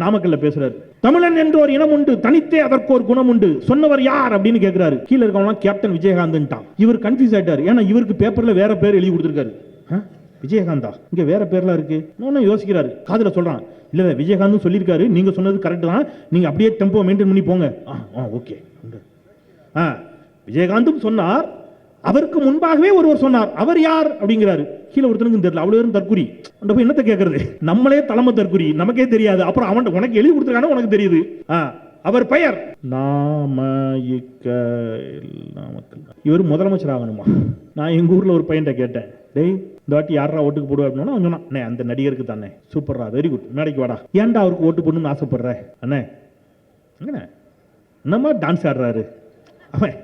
நாமக்கல்ல பேசுறாரு. தமிழன் என்ற ஒரு இனம் உண்டு, தனித்தே அதற்கு ஒரு குணம் உண்டு, சொன்னவர் யார் அப்படின்னு கேட்கிறாரு. கீழ இருக்கவங்க கேப்டன் விஜயகாந்த். இவர் கன்ஃபியூஸ் ஆயிட்டாரு. ஏன்னா இவருக்கு பேப்பர்ல வேற பேர் எழுதி கொடுத்திருக்காரு. விஜயகாந்தா, இங்க வேற பேர்லாம் இருக்கு. யோசிக்கிறாரு, காதுல சொல்றான், இல்ல விஜயகாந்த் சொல்லியிருக்காரு, நீங்க சொன்னது கரெக்ட் தான், நீங்க அப்படியே டெம்போ மெயின்டைன் பண்ணி போங்க. ஓகே. விஜயகாந்தும் சொன்னார், அவருக்கு முன்பாகவே ஒருவர் சொன்னார், அவர் யார் அப்படிங்கிறாரு. கீழே ஒருத்தனுக்கு தெரியல, அவ்வளவு தற்குறி. என்னத்தை கேட்கறது, நம்மளே தலைமை தற்குறி, நமக்கே தெரியாது. அப்புறம் அவன் உனக்கு எழுதி கொடுத்துருக்கான உனக்கு தெரியுது. அவர் பெயர் இவர் முதலமைச்சர் ஆகணுமா? நான் எங்க ஊர்ல ஒரு பையன்ட்ட கேட்டேன், டேய் இந்த வாட்டி யாரா ஓட்டுக்கு போடுவா அப்படின்னா அவன் சொன்னான், அந்த நடிகருக்கு தானே, சூப்பர்ரா, வெரி குட், மேடைக்கு வாடா. ஏன்டா அவருக்கு ஓட்டு போடணும்னு ஆசைப்படுற? அண்ணே என்னமா டான்ஸ் ஆடுறாரு, அவன்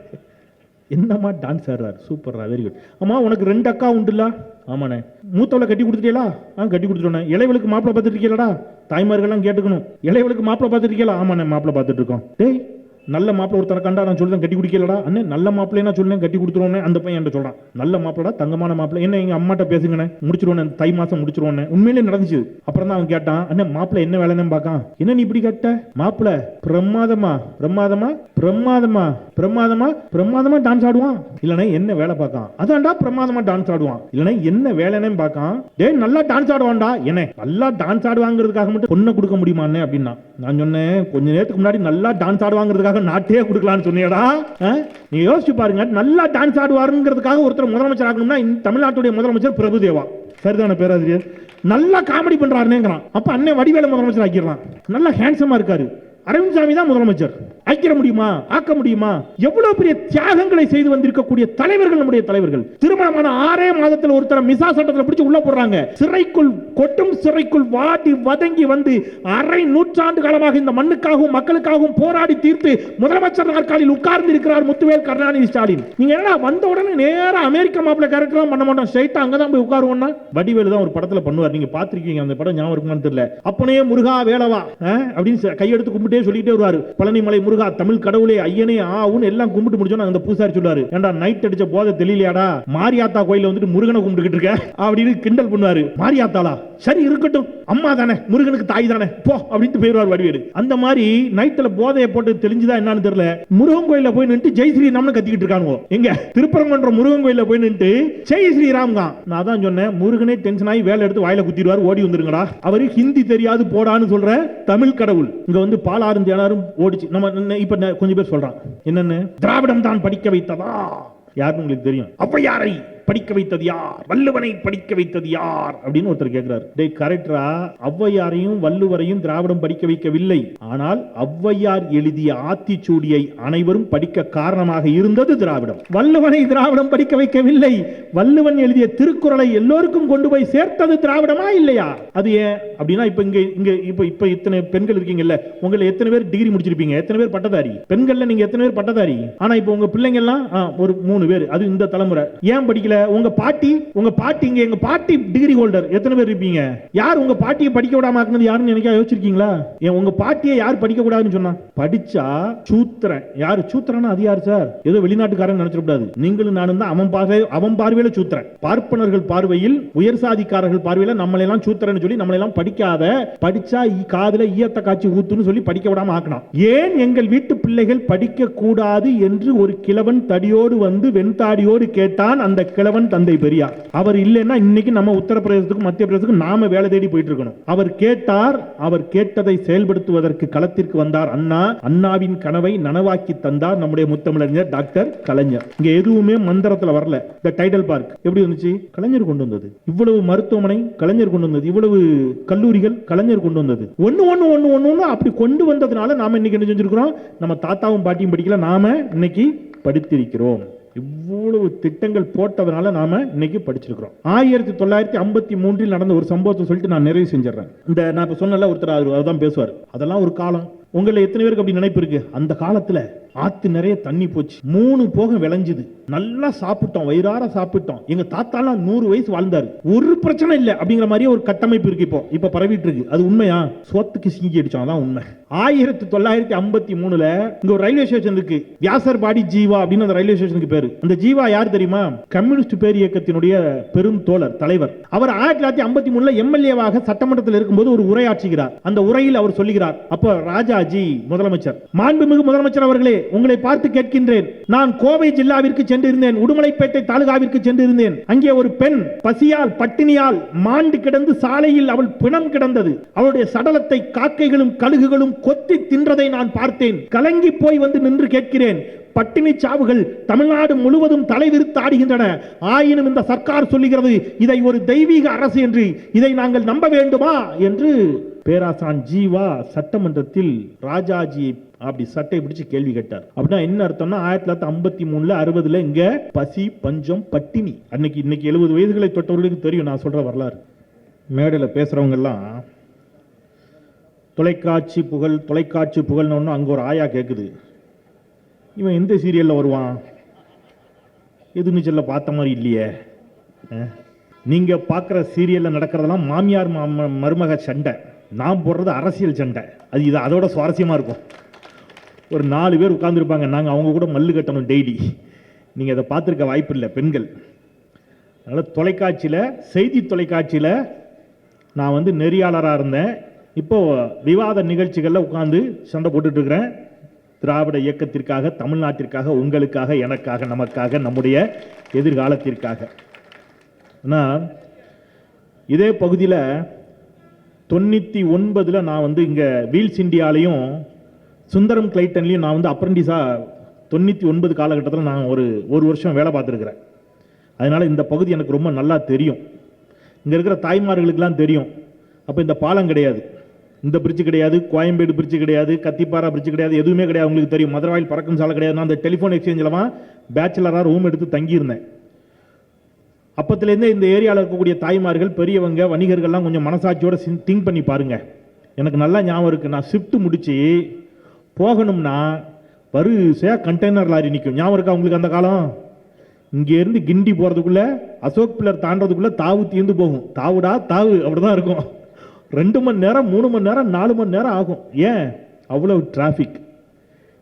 என்னம்மா டான்ஸ் ஆடுறாரு, சூப்பர்ரா, வெரி குட். ஆமா உனக்கு 2 அக்கா உண்டுல்ல? ஆமாண்ணே. மூத்தவளை கட்டி கொடுத்துட்டீங்களா? கட்டி கொடுத்துட்டோண்ணே. இளைவளுக்கு மாப்பிள்ளை பார்த்துட்டு இருக்கீங்களா? தாய்மார்கள்லாம் கேட்டுக்கணும். இளைவளுக்கு மாப்பிள்ளை பார்த்துட்டு இருக்கீங்களா? ஆமாண்ணே, மாப்பிள்ளை பார்த்துட்டு இருக்கோம். டேய் நல்ல மாப்பிள்ளை ஒருத்தரை கண்டா நான் சொல்லுறேன் கட்டி குடிக்கலடா. அண்ணே நல்ல மாப்பிள்ளை நான் சொல்லுறேன் கட்டி கொடுத்துருவோன்னே. அந்த பையன் என்கிட்ட சொல்றான், நல்ல மாப்பிள்ளடா, தங்கமான மாப்பிள்ளை, என்ன எங்க அம்மாட்ட பேசுங்கண்ணே, முடிச்சிருவோண்ணே, தை மாசம் முடிச்சிருவோண்ணே. உண்மையிலே நடந்துச்சு. அப்புறம் தான் அவன் கேட்டான், அண்ணே மாப்பிள்ளை என்ன வேலைன்னு பார்க்கான். என்ன நீ இப்படி கேட்ட? மாப்பிள்ளை பிரமாதமா பிரமாதமா பிரமாதமா பிரமாதமா பிரமாதமா டான்ஸ் ஆடுவான். இல்லனே என்ன வேலை பார்க்கான்? அதான்டா பிரமாதமா டான்ஸ் ஆடுவான். இல்லனே என்ன வேலைன்னு பார்க்கான். டேய் நல்லா டான்ஸ் ஆடுவான்டா. என்ன நல்லா டான்ஸ் ஆடுவாங்கிறதுக்காக மட்டும் பொண்ணை கொடுக்க முடியுமான்னு அப்படின்னா நான் சொன்னேன், கொஞ்ச நேரத்துக்கு முன்னாடி நல்லா டான்ஸ் ஆடுவாங்கிறதுக்காக நாட்டே கொடுக்கலான்னு சொன்னியடா. நீங்க யோசிச்சு பாருங்க, நல்லா டான்ஸ் ஆடுவாருங்கிறதுக்காக ஒருத்தர் முதலமைச்சர் ஆகணும்னா தமிழ்நாட்டுடைய முதலமைச்சர் பிரபுதேவா, சரிதான பேராசிரியர்? நல்லா காமெடி பண்றாருங்கிறான். அப்ப அண்ணன் வடிவேல முதலமைச்சர் ஆக்கிடலாம். நல்லா ஹேண்ட்ஸமா இருக்காரு. அரவிந்த் சாமி தான் முதலமைச்சர். ஆக்கிட முடியுமா? ஆக்க முடியுமா? எவ்வளவு பெரிய தியாகங்களை செய்து வந்திருக்கக்கூடிய தலைவர்கள் நம்முடைய தலைவர்கள். திருமணமான 6 மாதத்தில் ஒருத்தர மிசா சட்டத்தில் பிடிச்சு உள்ள போடுறாங்க. சிறைக்குள் கொட்டும் சிறைக்குள் வாடி வதங்கி வந்து அரை நூற்றாண்டு காலமாக இந்த மண்ணுக்காகவும் மக்களுக்காகவும் போராடி தீர்த்து முதலமைச்சர் நாற்காலில் உட்கார்ந்து இருக்கிறார் முத்துவேல் கருணாநிதி ஸ்டாலின். நீங்க என்ன வந்த உடனே நேரா அமெரிக்க மாப்பிள்ளை கேரக்டர் பண்ண மாட்டோம், ஸ்ட்ரைட்டா அங்கதான் போய் உட்காருவோம்னா வடிவேலு தான் ஒரு படத்துல பண்ணுவார். நீங்க பாத்திருக்கீங்க அந்த படம், ஞாபகம் இருக்குமான்னு தெரியல. அப்பனே முருகா வேலவா அப்படின்னு கையெடுத்து கும்பிட்டே சொல்லிட்டே வருவாரு. பழனிமலை முருகா, தமிழ் கடவுளே, ஐயனே, ஆவுன்னு எல்லாம் கும்பிட்டு முடிச்சோன்னா அந்த பூசாரி சொல்றாரு, ஏண்டா நைட் அடிச்ச போதை தெரியலையாடா, மாரியாத்தா கோயில வந்துட்டு முருகனை கும்பிட்டுக்கிட்டு இருக்க அப்படின்னு கிண்டல் பண்ணுவாரு. மாரியாத்தாளா? சரி இருக்கட்டும், அம்மா தானே, முருகனுக்கு தாய் தானே, போ அப்படின்ட்டு போயிடுவார் வடிவேலு. அந்த மாதிரி நைட்ல போதையை போட்டு தெரிஞ்சுதா என்னன்னு தெரியல, முருகன் கோயில போய் நின்று ஜெய் ஸ்ரீராம்னு கத்திக்கிட்டு இருக்கானுவோ. எங்க திருப்பரங்குன்ற முருகன் கோயில போய் நின்று ஜெய் ஸ்ரீராம் தான். நான் தான் சொன்னேன், முருகனே டென்ஷன் ஆகி வேலை எடுத்து வாயில குத்திடுவார், ஓடி வந்துருங்கடா. அவரு ஹிந்தி தெரியாது போடான்னு சொல்ற தமிழ் கடவுள். இங்க வந்து பாலாரும் தியானாரும் ஓடிச்சு. நம்ம இப்ப கொஞ்சம் பேர் சொல்றான், என்னன்னு திராவிடம் தான் படிக்க வைத்ததா? யாருன்னு உங்களுக்கு தெரியும்? ஔவையாரை படிக்க வைத்தது யார்? வள்ளுவனை படிக்க வைத்தது யார் அப்படின்னு ஒருத்தர் கேட்கிறார். டேய் கரெக்டா, ஔவையாரையும் வள்ளுவரையும் திராவிடம் படிக்க வைக்கவில்லை. ஆனால் ஔவையார் எழுதிய ஆத்திச்சூடியை அனைவரும் படிக்க காரணமாக இருந்தது திராவிடம். வள்ளுவனை திராவிடம் படிக்க வைக்கவில்லை. வள்ளுவன் எழுதிய திருக்குறளை எல்லோருக்கும் கொண்டு போய் சேர்த்தது திராவிடமா இல்லையா? அது ஏன் அப்படின்னா, இப்ப இத்தனை பெண்கள் இருக்கீங்கல்ல, உங்களை எத்தனை பேர் டிகிரி முடிச்சிருப்பீங்க? எத்தனை பேர் பட்டதாரி? பெண்கள்ல நீங்க எத்தனை பேர் பட்டதாரி? ஆனா இப்ப உங்க பிள்ளைங்க எல்லாம் ஒரு 3 பேர், அது இந்த தலைமுறை. ஏன் படிக்கல? உங்க பாட்டி இங்க, எங்க பாட்டி டிகிரி ஹோல்டர் எத்தனை பேர் இருப்பீங்க? யார் உங்க பாட்டியை படிக்க விடாம ஆக்குனது யாருன்னு எனக்கு யோசிச்சிருக்கீங்களா? உங்க பாட்டியை யார் படிக்க கூடாதுன்னு சொன்னா? படிச்சா சூத்திரன். யாரு சூத்திரனா? அது யார் சார்? ஏதோ வெளிநாட்டுக்காரன் நினைச்சிடக்கூடாது. நீங்களும் நானும் தான் அவன் பார்வையில சூத்திரன். பார்ப்பனர்கள் பார்வையில், உயர் சாதிக்காரர்கள் பார்வையில நம்மளை எல்லாம் சூத்திரன்னு சொல்லி நம்மளை எல்லாம் படிக்காத, படிச்சா காதுல ஈயத்த காட்சி ஊத்துன்னு சொல்லி படிக்க விடாம ஆக்கணும். ஏன் எங்கள் வீட்டு பிள்ளைகள் படிக்க கூடாது என்று ஒரு கிழவன் தடியோடு வந்து வெண்தாடியோடு கேட்டான். அந்த கிழவன் தந்தை பெரியார். அவர் இல்லைன்னா இன்னைக்கு நம்ம உத்தரப்பிரதேசத்துக்கு மத்திய பிரதேசத்துக்கு நாம வேலை தேடி போயிட்டு இருக்கணும். அவர் கேட்டார். அவர் கேட்டதை செயல்படுத்துவதற்கு களத்திற்கு வந்தார் அண்ணா. அண்ணாவின் கனவை நனவாக்கி தந்தார் நம்முடைய முத்தமிழறிஞர் டாக்டர் கலைஞர். இங்க எதுவுமே மந்திரத்துல வரல. இந்த டைடல் பார்க் எப்படி வந்துச்சு? கலைஞர் கொண்டு வந்தது. இவ்வளவு மருத்துவமனை கலைஞர் கொண்டு வந்தது. இவ்வளவு கல்லூரிகள் கலைஞர் கொண்டு வந்தது. ஒன்னு அப்படி கொண்டு வந்ததுனால நாம இன்னைக்கு என்ன செஞ்சிருக்கிறோம்? நம்ம தாத்தாவும் பாட்டியும் படிக்கல, நாம இன்னைக்கு படித்திருக்கிறோம். இவ்வளவு திட்டங்கள் போட்டதனால நாம இன்னைக்கு படிச்சிருக்கிறோம். 1953 நடந்த ஒரு சம்பவத்தை சொல்லிட்டு நான் நிறைவு செஞ்சிடறேன். இந்த நான் இப்ப சொன்னல ஒருத்தர் அதுதான் பேசுவார். அதெல்லாம் ஒரு காலம். உங்களை எத்தனை பேருக்கு அப்படி நினைப்பு இருக்கு? அந்த காலத்துல ஆத்து நிறைய தண்ணி போச்சு, 3 போகம் விளைஞ்சுது, நல்லா சாப்பிட்டோம், வயிறார சாப்பிட்டோம். எங்க தாத்தாலாம் 100 வயசு வாழ்ந்தாரு, ஒரு பிரச்சனை இல்லை அப்படிங்கிற மாதிரி ஒரு கட்டமைப்பு இருக்கு. இப்ப பரவிட்டு இருக்கு. அது உண்மையா? சோத்துக்கு சிங்கி அடிச்சோம், அதான் உண்மை. 1953ல இங்க ஒரு ரயில்வே ஸ்டேஷன் இருக்கு, வியாசர்பாடி ஜீவா அப்படின்னு அந்த ரயில்வே ஸ்டேஷனுக்கு பேரு. அந்த ஜீவா யார் தெரியுமா? கம்யூனிஸ்ட் பேர் இயக்கத்தினுடைய பெரும் தோழர், தலைவர். அவர் 1953ல எம்எல்ஏவாக சட்டமன்றத்தில் இருக்கும்போது ஒரு உரையாற்றுகிறார். அந்த உரையில் அவர் சொல்லுகிறார், அப்ப ராஜாஜி முதலமைச்சர், மாண்புமிகு முதலமைச்சர் அவர்களே, உங்களை பார்த்து கேட்கின்றேன், நான் கோவை ஜில்லாவிற்கு சென்றிருந்தேன், உடுமலைப்பேட்டை தாலுகாவிற்கு சென்றிருந்தேன். அங்கே ஒரு பெண் பசியால் பட்டினியால் மாண்டு கிடந்து சாலையில் அவள் பிணம் கிடந்தது. அவளுடைய சடலத்தை காக்கைகளும் கழுகுகளும் கொத்தி தின்றதை நான் பார்த்தேன். கலங்கி போய் வந்து நின்று கேட்கிறேன், பட்டினி சாவுகள் தமிழ்நாடு முழுவதும் தலைவிரித்து ஆடுகின்றன. ஆயினும் இந்த சர்க்கார் சொல்லுகிறது இதை ஒரு தெய்வீக அரசு என்று. இதை நாங்கள் நம்ப வேண்டுமா என்று பேராசான் ஜீவா சட்டமன்றத்தில் ராஜாஜி அப்படி சட்டை பிடிச்சு கேள்வி கேட்டார். அப்படின்னா என்ன அர்த்தம்னா 1953ல 60ல இங்க பசி பஞ்சம் பட்டினி. இன்னைக்கு 70 வயதுகளை தொட்டவர்களுக்கு தெரியும் நான் சொல்ற வரலாறு. மேடையில் பேசுறவங்க எல்லாம் தொலைக்காட்சி புகழ்னு ஒன்று அங்க ஒரு ஆயா கேட்குது, இவன் எந்த சீரியல்ல வருவான், எதிர்நீச்சல்ல பார்த்த மாதிரி இல்லையே. நீங்க பார்க்குற சீரியல்ல நடக்கிறதெல்லாம் மாமியார் மருமக சண்டை, நான் போடுறது அரசியல் சண்டை. இது அதோட சுவாரஸ்யமா இருக்கும். ஒரு 4 பேர் உட்கார்ந்துருப்பாங்க, நாங்கள் அவங்க கூட மல்லு கட்டணும் டெய்லி. நீங்கள் அதை பார்த்துருக்க வாய்ப்பு இல்லை பெண்கள். அதனால் தொலைக்காட்சியில், செய்தி தொலைக்காட்சியில் நான் வந்து நெறியாளராக இருந்தேன். இப்போ விவாத நிகழ்ச்சிகளில் உட்கார்ந்து சண்டை போட்டுட்டு இருக்கிறேன். திராவிட இயக்கத்திற்காக, தமிழ்நாட்டிற்காக, உங்களுக்காக, எனக்காக, நமக்காக, நம்முடைய எதிர்காலத்திற்காக. ஆனால் இதே பகுதியில் 99ல் நான் வந்து இங்கே வீல்ஸ் இண்டியாலையும் சுந்தரம் கிளைட்டன்லையும் நான் வந்து அப்ரண்டிஸாக 99 காலகட்டத்தில் நான் ஒரு வருஷம் வேலை பார்த்துருக்கிறேன். அதனால் இந்த பகுதி எனக்கு ரொம்ப நல்லா தெரியும். இங்கே இருக்கிற தாய்மார்களுக்கெல்லாம் தெரியும். அப்போ இந்த பாலம் கிடையாது, இந்த பிரிட்ஜ் கிடையாது, கோயம்பேடு பிரிட்ஜ் கிடையாது, கத்திப்பாரா பிரிட்ஜ் கிடையாது, எதுவுமே கிடையாது. உங்களுக்கு தெரியும், மதுரவாயில் பறக்கும் சாலை கிடையாது. நான் அந்த டெலிஃபோன் எக்ஸ்சேஞ்சில் பேச்சுலராக ரூம் எடுத்து தங்கியிருந்தேன். அப்பத்துலேருந்தே இந்த ஏரியாவில் இருக்கக்கூடிய தாய்மார்கள், பெரியவங்க, வணிகர்கள்லாம் கொஞ்சம் மனசாட்சியோட திங்க் பண்ணி பாருங்க. எனக்கு நல்லா ஞாபகம் இருக்குது, நான் ஷிஃப்ட் முடித்து போகணும்னா வரிசையாக கண்டெய்னர் லாரி நிற்கும். ஞாபகம் இருக்கா உங்களுக்கு அந்த காலம்? இங்கேருந்து கிண்டி போகிறதுக்குள்ளே, அசோக் பில்லர் தாண்டதுக்குள்ளே தாவு தீர்ந்து போகும். தாவுடா தாவு, அப்படி தான் இருக்கும். 2 மணி நேரம், 3 மணி நேரம், 4 மணி நேரம் ஆகும். ஏன் அவ்வளவு டிராஃபிக்?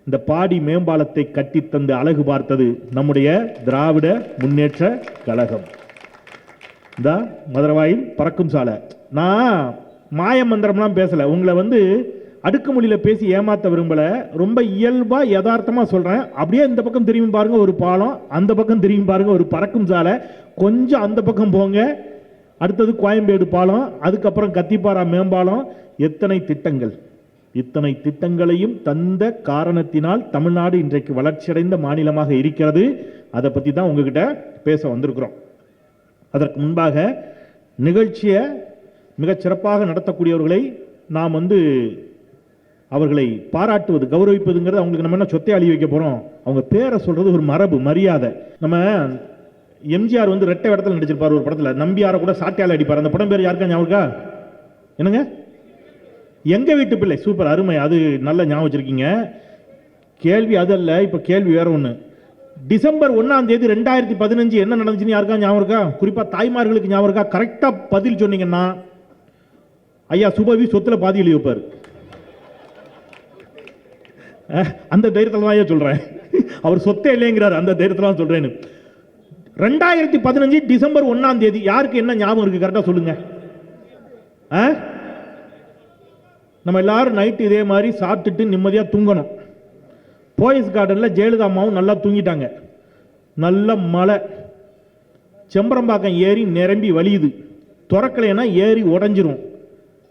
இந்த பாடி மேம்பாலத்தை கட்டித்தந்து அழகு பார்த்தது நம்முடைய திராவிட முன்னேற்ற கழகம். இந்த மதுரவாயில் பறக்கும் சாலை. நான் மாய மந்திரம்லாம் பேசலை, உங்களை வந்து அடுக்குமொழியில் பேசி ஏமாற்ற விரும்பலை. ரொம்ப இயல்பாக யதார்த்தமாக சொல்கிறேன். அப்படியே இந்த பக்கம் திரும்பி பாருங்க ஒரு பாலம், அந்த பக்கம் திரும்பி பாருங்க ஒரு பறக்கும் சாலை, கொஞ்சம் அந்த பக்கம் போங்க, அடுத்தது கோயம்பேடு பாலம், அதுக்கப்புறம் கத்திப்பாரா மேம்பாலம். எத்தனை திட்டங்கள்! இத்தனை திட்டங்களையும் தந்த காரணத்தினால் தமிழ்நாடு இன்றைக்கு வளர்ச்சியடைந்த மாநிலமாக இருக்கிறது. அதை பற்றி தான் உங்ககிட்ட பேச வந்திருக்கிறோம். அதற்கு முன்பாக நிகழ்ச்சியை மிகச் சிறப்பாக நடத்தக்கூடியவர்களை நாம் வந்து அவர்களை பாராட்டுவது, கௌரவிப்பதுங்கிறது அவங்களுக்கு நம்ம என்ன சொத்தை அழி வைக்க போகிறோம்? அவங்க பேரை சொல்கிறது ஒரு மரபு, மரியாதை. நம்ம எம்ஜிஆர் வந்து ரெட்டை இடத்துல நடிச்சிருப்பார் ஒரு படத்தில், நம்பியாரை கூட சாட்டையால் அடிப்பார். அந்த படம் பேர் யாருக்கா ஞாபகா? என்னங்க? எங்க வீட்டு பிள்ளை. சூப்பர், அருமை, அது நல்ல ஞாபகம் வச்சிருக்கீங்க. கேள்வி அதல்ல, இப்போ கேள்வி வேற ஒன்று. டிசம்பர் 1ஆம் தேதி 2015 என்ன நடந்துச்சுன்னு யாருக்கா ஞாபகம் இருக்கா? குறிப்பாக தாய்மார்களுக்கு ஞாபகம் இருக்கா? கரெக்டாக பதில் சொன்னீங்கன்னா ஐயா சுபவி சொத்துல பாதி எழுதி வைப்பார். அந்த தைரியத்தில் தான் சொல்றேன், அவர் சொத்தே இல்லைங்கிறார், அந்த தைரியத்தில் தான் சொல்றேன். 2015 டிசம்பர் 1ஆம் தேதி யாருக்கு என்ன ஞாபகம் இருக்கு? கரெக்டாக சொல்லுங்க. நம்ம எல்லாரும் நைட்டு இதே மாதிரி சாப்பிட்டுட்டு நிம்மதியாக தூங்கணும். போயஸ் கார்டனில் ஜெயலலிதா அம்மாவும் நல்லா தூங்கிட்டாங்க. நல்ல மழை, செம்பரம்பாக்கம் ஏரி நிரம்பி வலியுது. திறக்கலைன்னா ஏரி உடஞ்சிரும்.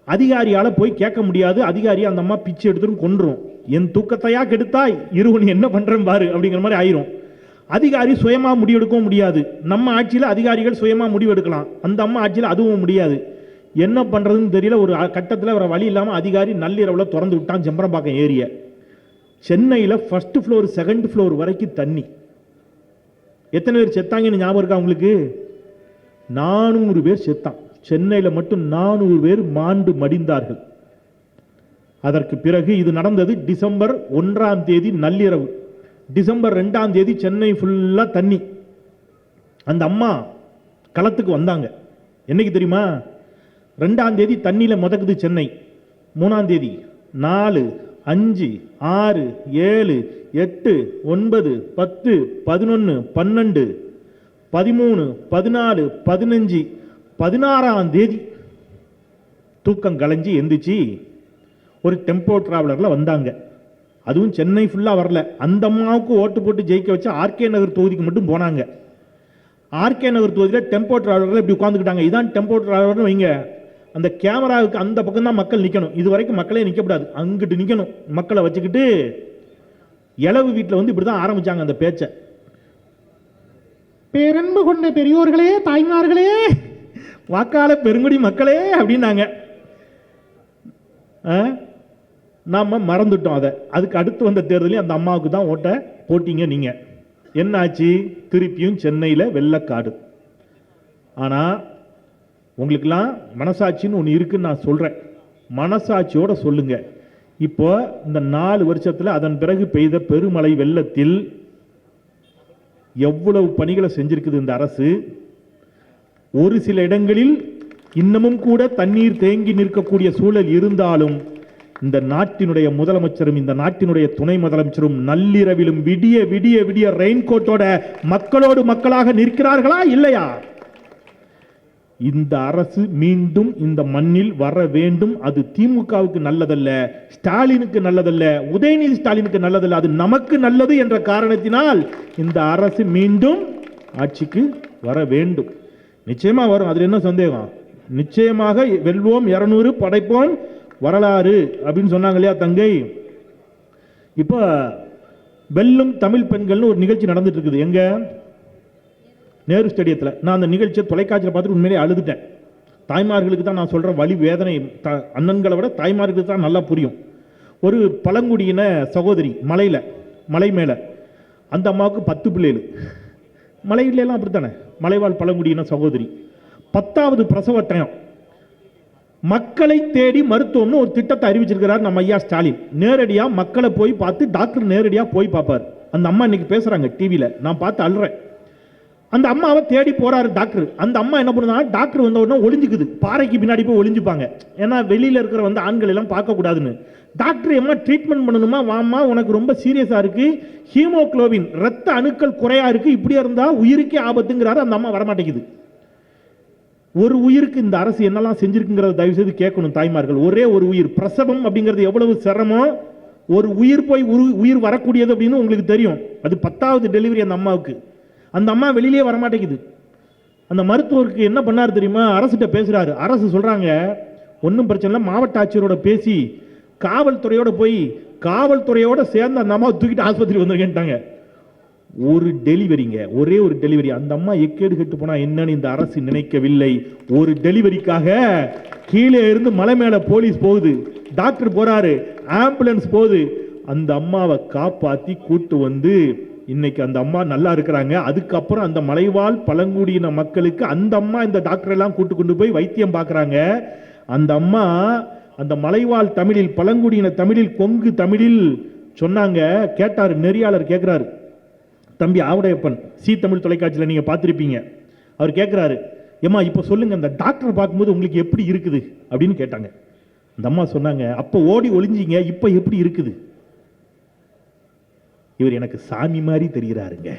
அதிகாரியால் போய் கேட்க முடியாது, அதிகாரி அந்த அம்மா பிச்சு எடுத்துரும் கொன்றும். என் தூக்கத்தையா கெடுத்தா இருவன் என்ன பண்ணுறேன் பாரு அப்படிங்கிற மாதிரி ஆயிரும். அதிகாரி சுயமாக முடிவெடுக்கவும் முடியாது. நம்ம ஆட்சியில் அதிகாரிகள் சுயமாக முடிவெடுக்கலாம், அந்த அம்மா ஆட்சியில் அதுவும் முடியாது. என்ன பண்ணுறதுன்னு தெரியல. ஒரு கட்டத்தில் வர வழி இல்லாமல் அதிகாரி நள்ளிரவில் திறந்து விட்டான் செம்பரம்பாக்கம் ஏரிய. சென்னையில் 1st ஃப்ளோர் 2nd ஃப்ளோர் வரைக்கும் தண்ணி. எத்தனை பேர் செத்தாங்கன்னு ஞாபகம் இருக்கா உங்களுக்கு? 400 பேர் செத்தான். சென்னையில் மட்டும் 400 பேர் மாண்டு மடிந்தார்கள். அதற்கு பிறகு இது நடந்தது டிசம்பர் 1ஆம் தேதி நள்ளிரவு. டிசம்பர் 2ஆம் தேதி சென்னை ஃபுல்லா தண்ணி. அந்த அம்மா களத்துக்கு வந்தாங்க. என்னைக்கு தெரியுமா? 2ஆம் தேதி தண்ணியில முதக்குது சென்னை. 3ஆம் தேதி 4, 5, 6, 7, 8, 9, 10, 11, 12, 13, 14, 15, 16ஆம் தேதி தூக்கம் கலைஞ்சி எந்திரிச்சு ஒரு டெம்போ டிராவலர்ல வந்தாங்க. அதுவும் சென்னை ஃபுல்லா வரல. அந்த அம்மாவுக்கு ஓட்டு போட்டு ஜெயிக்க வச்ச ஆர்கே நகர் தொகுதிக்கு மட்டும் போனாங்க. ஆர்கே நகர் தொகுதியில் டெம்போ டிராவலர்ல இப்படி உட்காந்துக்கிட்டாங்க. இதான் டெம்போ டிராவலர்னு வைங்க. அந்த கேமராவுக்கு அந்த பக்கம் தான் மக்கள் நிற்கணும். இது வரைக்கும் மக்களே நிற்கக்கூடாது, அங்கிட்டு நிற்கணும். மக்களை வச்சுக்கிட்டு இளவு வீட்டில் வந்து இப்படி தான் ஆரம்பிச்சாங்க அந்த பேச்சை. பேரன்பு கொண்ட பெரியோர்களே, தாய்மார்களே, வாக்காள பெருங்குடி மக்களே அப்படின்னாங்க. நாம மறந்துட்டோம் அதை. அதுக்கு அடுத்து வந்த தேர்தலையும் அந்த அம்மாவுக்கு தான் ஓட்ட போட்டீங்க நீங்க. என்னாச்சு? திருப்பியும் சென்னையில் வெள்ளக்காடு. ஆனா உங்களுக்கெல்லாம் மனசாட்சின்னு ஒன்று இருக்குன்னு நான் சொல்றேன். மனசாட்சியோட சொல்லுங்க. இப்போ இந்த 4 வருஷத்துல அதன் பிறகு பெய்த பெருமழை வெள்ளத்தில் எவ்வளவு பணிகளை செஞ்சிருக்குது இந்த அரசு. ஒரு சில இடங்களில் இன்னமும் கூட தண்ணீர் தேங்கி நிற்கக்கூடிய சூழல் இருந்தாலும் இந்த நாட்டினுடைய முதலமைச்சரும் இந்த நாட்டினுடைய துணை முதலமைச்சரும் நள்ளிரவிலும் விடிய விடிய விடிய ரெயின்கோட்டோட மக்களோடு மக்களாக நிற்கிறார்களா இல்லையா? இந்த அரசு மீண்டும் இந்த மண்ணில் வர வேண்டும். அது திமுகவுக்கு நல்லதல்ல, ஸ்டாலினுக்கு நல்லதல்ல, உதயநிதி ஸ்டாலினுக்கு நல்லதல்ல, அது நமக்கு நல்லது என்ற காரணத்தினால் இந்த அரசு மீண்டும் ஆட்சிக்கு வர வேண்டும். நிச்சயமா வரும், அதுல என்ன சந்தேகம்? நிச்சயமாக வெல்வோம், 200 படைப்போம் வரலாறு அப்படின்னு சொன்னாங்க இல்லையா தங்கை? இப்போ வெல்லும் தமிழ் பெண்கள்னு ஒரு நிகழ்ச்சி நடந்துட்டு இருக்குது. எங்க? நேரு ஸ்டேடியத்தில். நான் அந்த நிகழ்ச்சியை தொலைக்காட்சியில் பார்த்துட்டு உண்மையிலே அழுதுட்டேன். தாய்மார்களுக்கு தான் நான் சொல்கிறேன் வழி வேதனை. அண்ணன்களை விட தாய்மார்களுக்கு தான் நல்லா புரியும். ஒரு பழங்குடியின சகோதரி மலை மேலே அந்த அம்மாவுக்கு 10 பிள்ளைகள். மலையிலாம் அப்படித்தானே, மலைவாழ் பழங்குடியின சகோதரி. 10வது பிரசவ டைம். மக்களை தேடி மருத்துவம்னு ஒரு திட்டத்தை அறிவிச்சிருக்கிறார் நம்ம ஐயா ஸ்டாலின். நேரடியா மக்களை போய் பார்த்து டாக்டர் நேரடியா போய் பார்ப்பார். அந்த அம்மா இன்னைக்கு பேசுறாங்க டிவியில, நான் பார்த்து அழுறேன். அந்த அம்மாவை தேடி போறாரு டாக்டர். அந்த அம்மா என்ன பண்ணுறாங்க, டாக்டர் வந்த உடனே ஒளிஞ்சுக்குது, பாறைக்கு பின்னாடி போய் ஒளிஞ்சுப்பாங்க. ஏன்னா வெளியில இருக்கிற வந்து ஆண்கள் எல்லாம் பார்க்க கூடாதுன்னு. டாக்டர் எம்மா ட்ரீட்மெண்ட் பண்ணணுமா, வாமா உனக்கு ரொம்ப சீரியஸா இருக்கு, ஹீமோகுளோபின் ரத்த அணுக்கள் குறையா இருக்கு, இப்படியா இருந்தா உயிருக்கே ஆபத்துங்கிறாரு. அந்த அம்மா வரமாட்டேங்குது. ஒரு உயிருக்கு இந்த அரசு என்னெல்லாம் செஞ்சிருக்குங்கிறத தயவு செய்து கேட்கணும் தாய்மார்கள். ஒரே ஒரு உயிர் பிரசவம் அப்படிங்கிறது எவ்வளவு சிரமம். ஒரு உயிர் போய் உயிர் வரக்கூடியது அப்படின்னு உங்களுக்கு தெரியும். அது 10வது டெலிவரி அந்த அம்மாவுக்கு. அந்த அம்மா வெளியிலே வரமாட்டேங்குது. அந்த மருத்துவருக்கு என்ன பண்ணாரு தெரியுமா? அரசுகிட்ட பேசுறாரு. அரசு சொல்றாங்க ஒன்றும் பிரச்சனை இல்லை, மாவட்ட ஆட்சியரோட பேசி காவல்துறையோட போய் காவல்துறையோட சேர்ந்து அந்த அம்மாவை தூக்கிட்டு ஆஸ்பத்திரி வந்துருக்கேன்ட்டாங்க. ஒரு டெலிவரிங்க, ஒரே ஒரு டெலிவரி. அந்த அம்மா எக்கேடு கெட்டு போனா என்னன்னு இந்த அரசு நினைக்கவில்லை. ஒரு டெலிவரிக்காக கீழே இருந்து மலை மேல போலீஸ் போகுது, டாக்டர் போறாரு, ஆம்புலன்ஸ் போகுது. அந்த அம்மாவை காப்பாத்தி கூட்டு வந்து இன்னைக்கு அந்த அம்மா நல்லா இருக்கிறாங்க. அதுக்கப்புறம் அந்த மலைவாழ் பழங்குடியின மக்களுக்கு அந்த அம்மா இந்த டாக்டர் எல்லாம் கூட்டு கொண்டு போய் வைத்தியம் பார்க்கறாங்க. அந்த அம்மா அந்த மலைவாழ் தமிழில், பழங்குடியின தமிழில், கொங்கு தமிழில் சொன்னாங்க. கேட்டாரு, நெறியாளர் கேட்கிறாரு, தம்பி ஆவுடையப்பன், சி தமிழ் தொலைக்காட்சியில் நீங்க பார்த்திருப்பீங்க. அவர் கேட்கிறாரு, ஏமா இப்போ சொல்லுங்க, அந்த டாக்டர் பார்க்கும்போது உங்களுக்கு எப்படி இருக்குது அப்படின்னு கேட்டாங்க. அந்த அம்மா சொன்னாங்க, அப்போ ஓடி ஒளிஞ்சிங்க, இப்போ எப்படி இருக்குது? இவர் எனக்கு சாமி மாதிரி தெரிகிறாருங்க.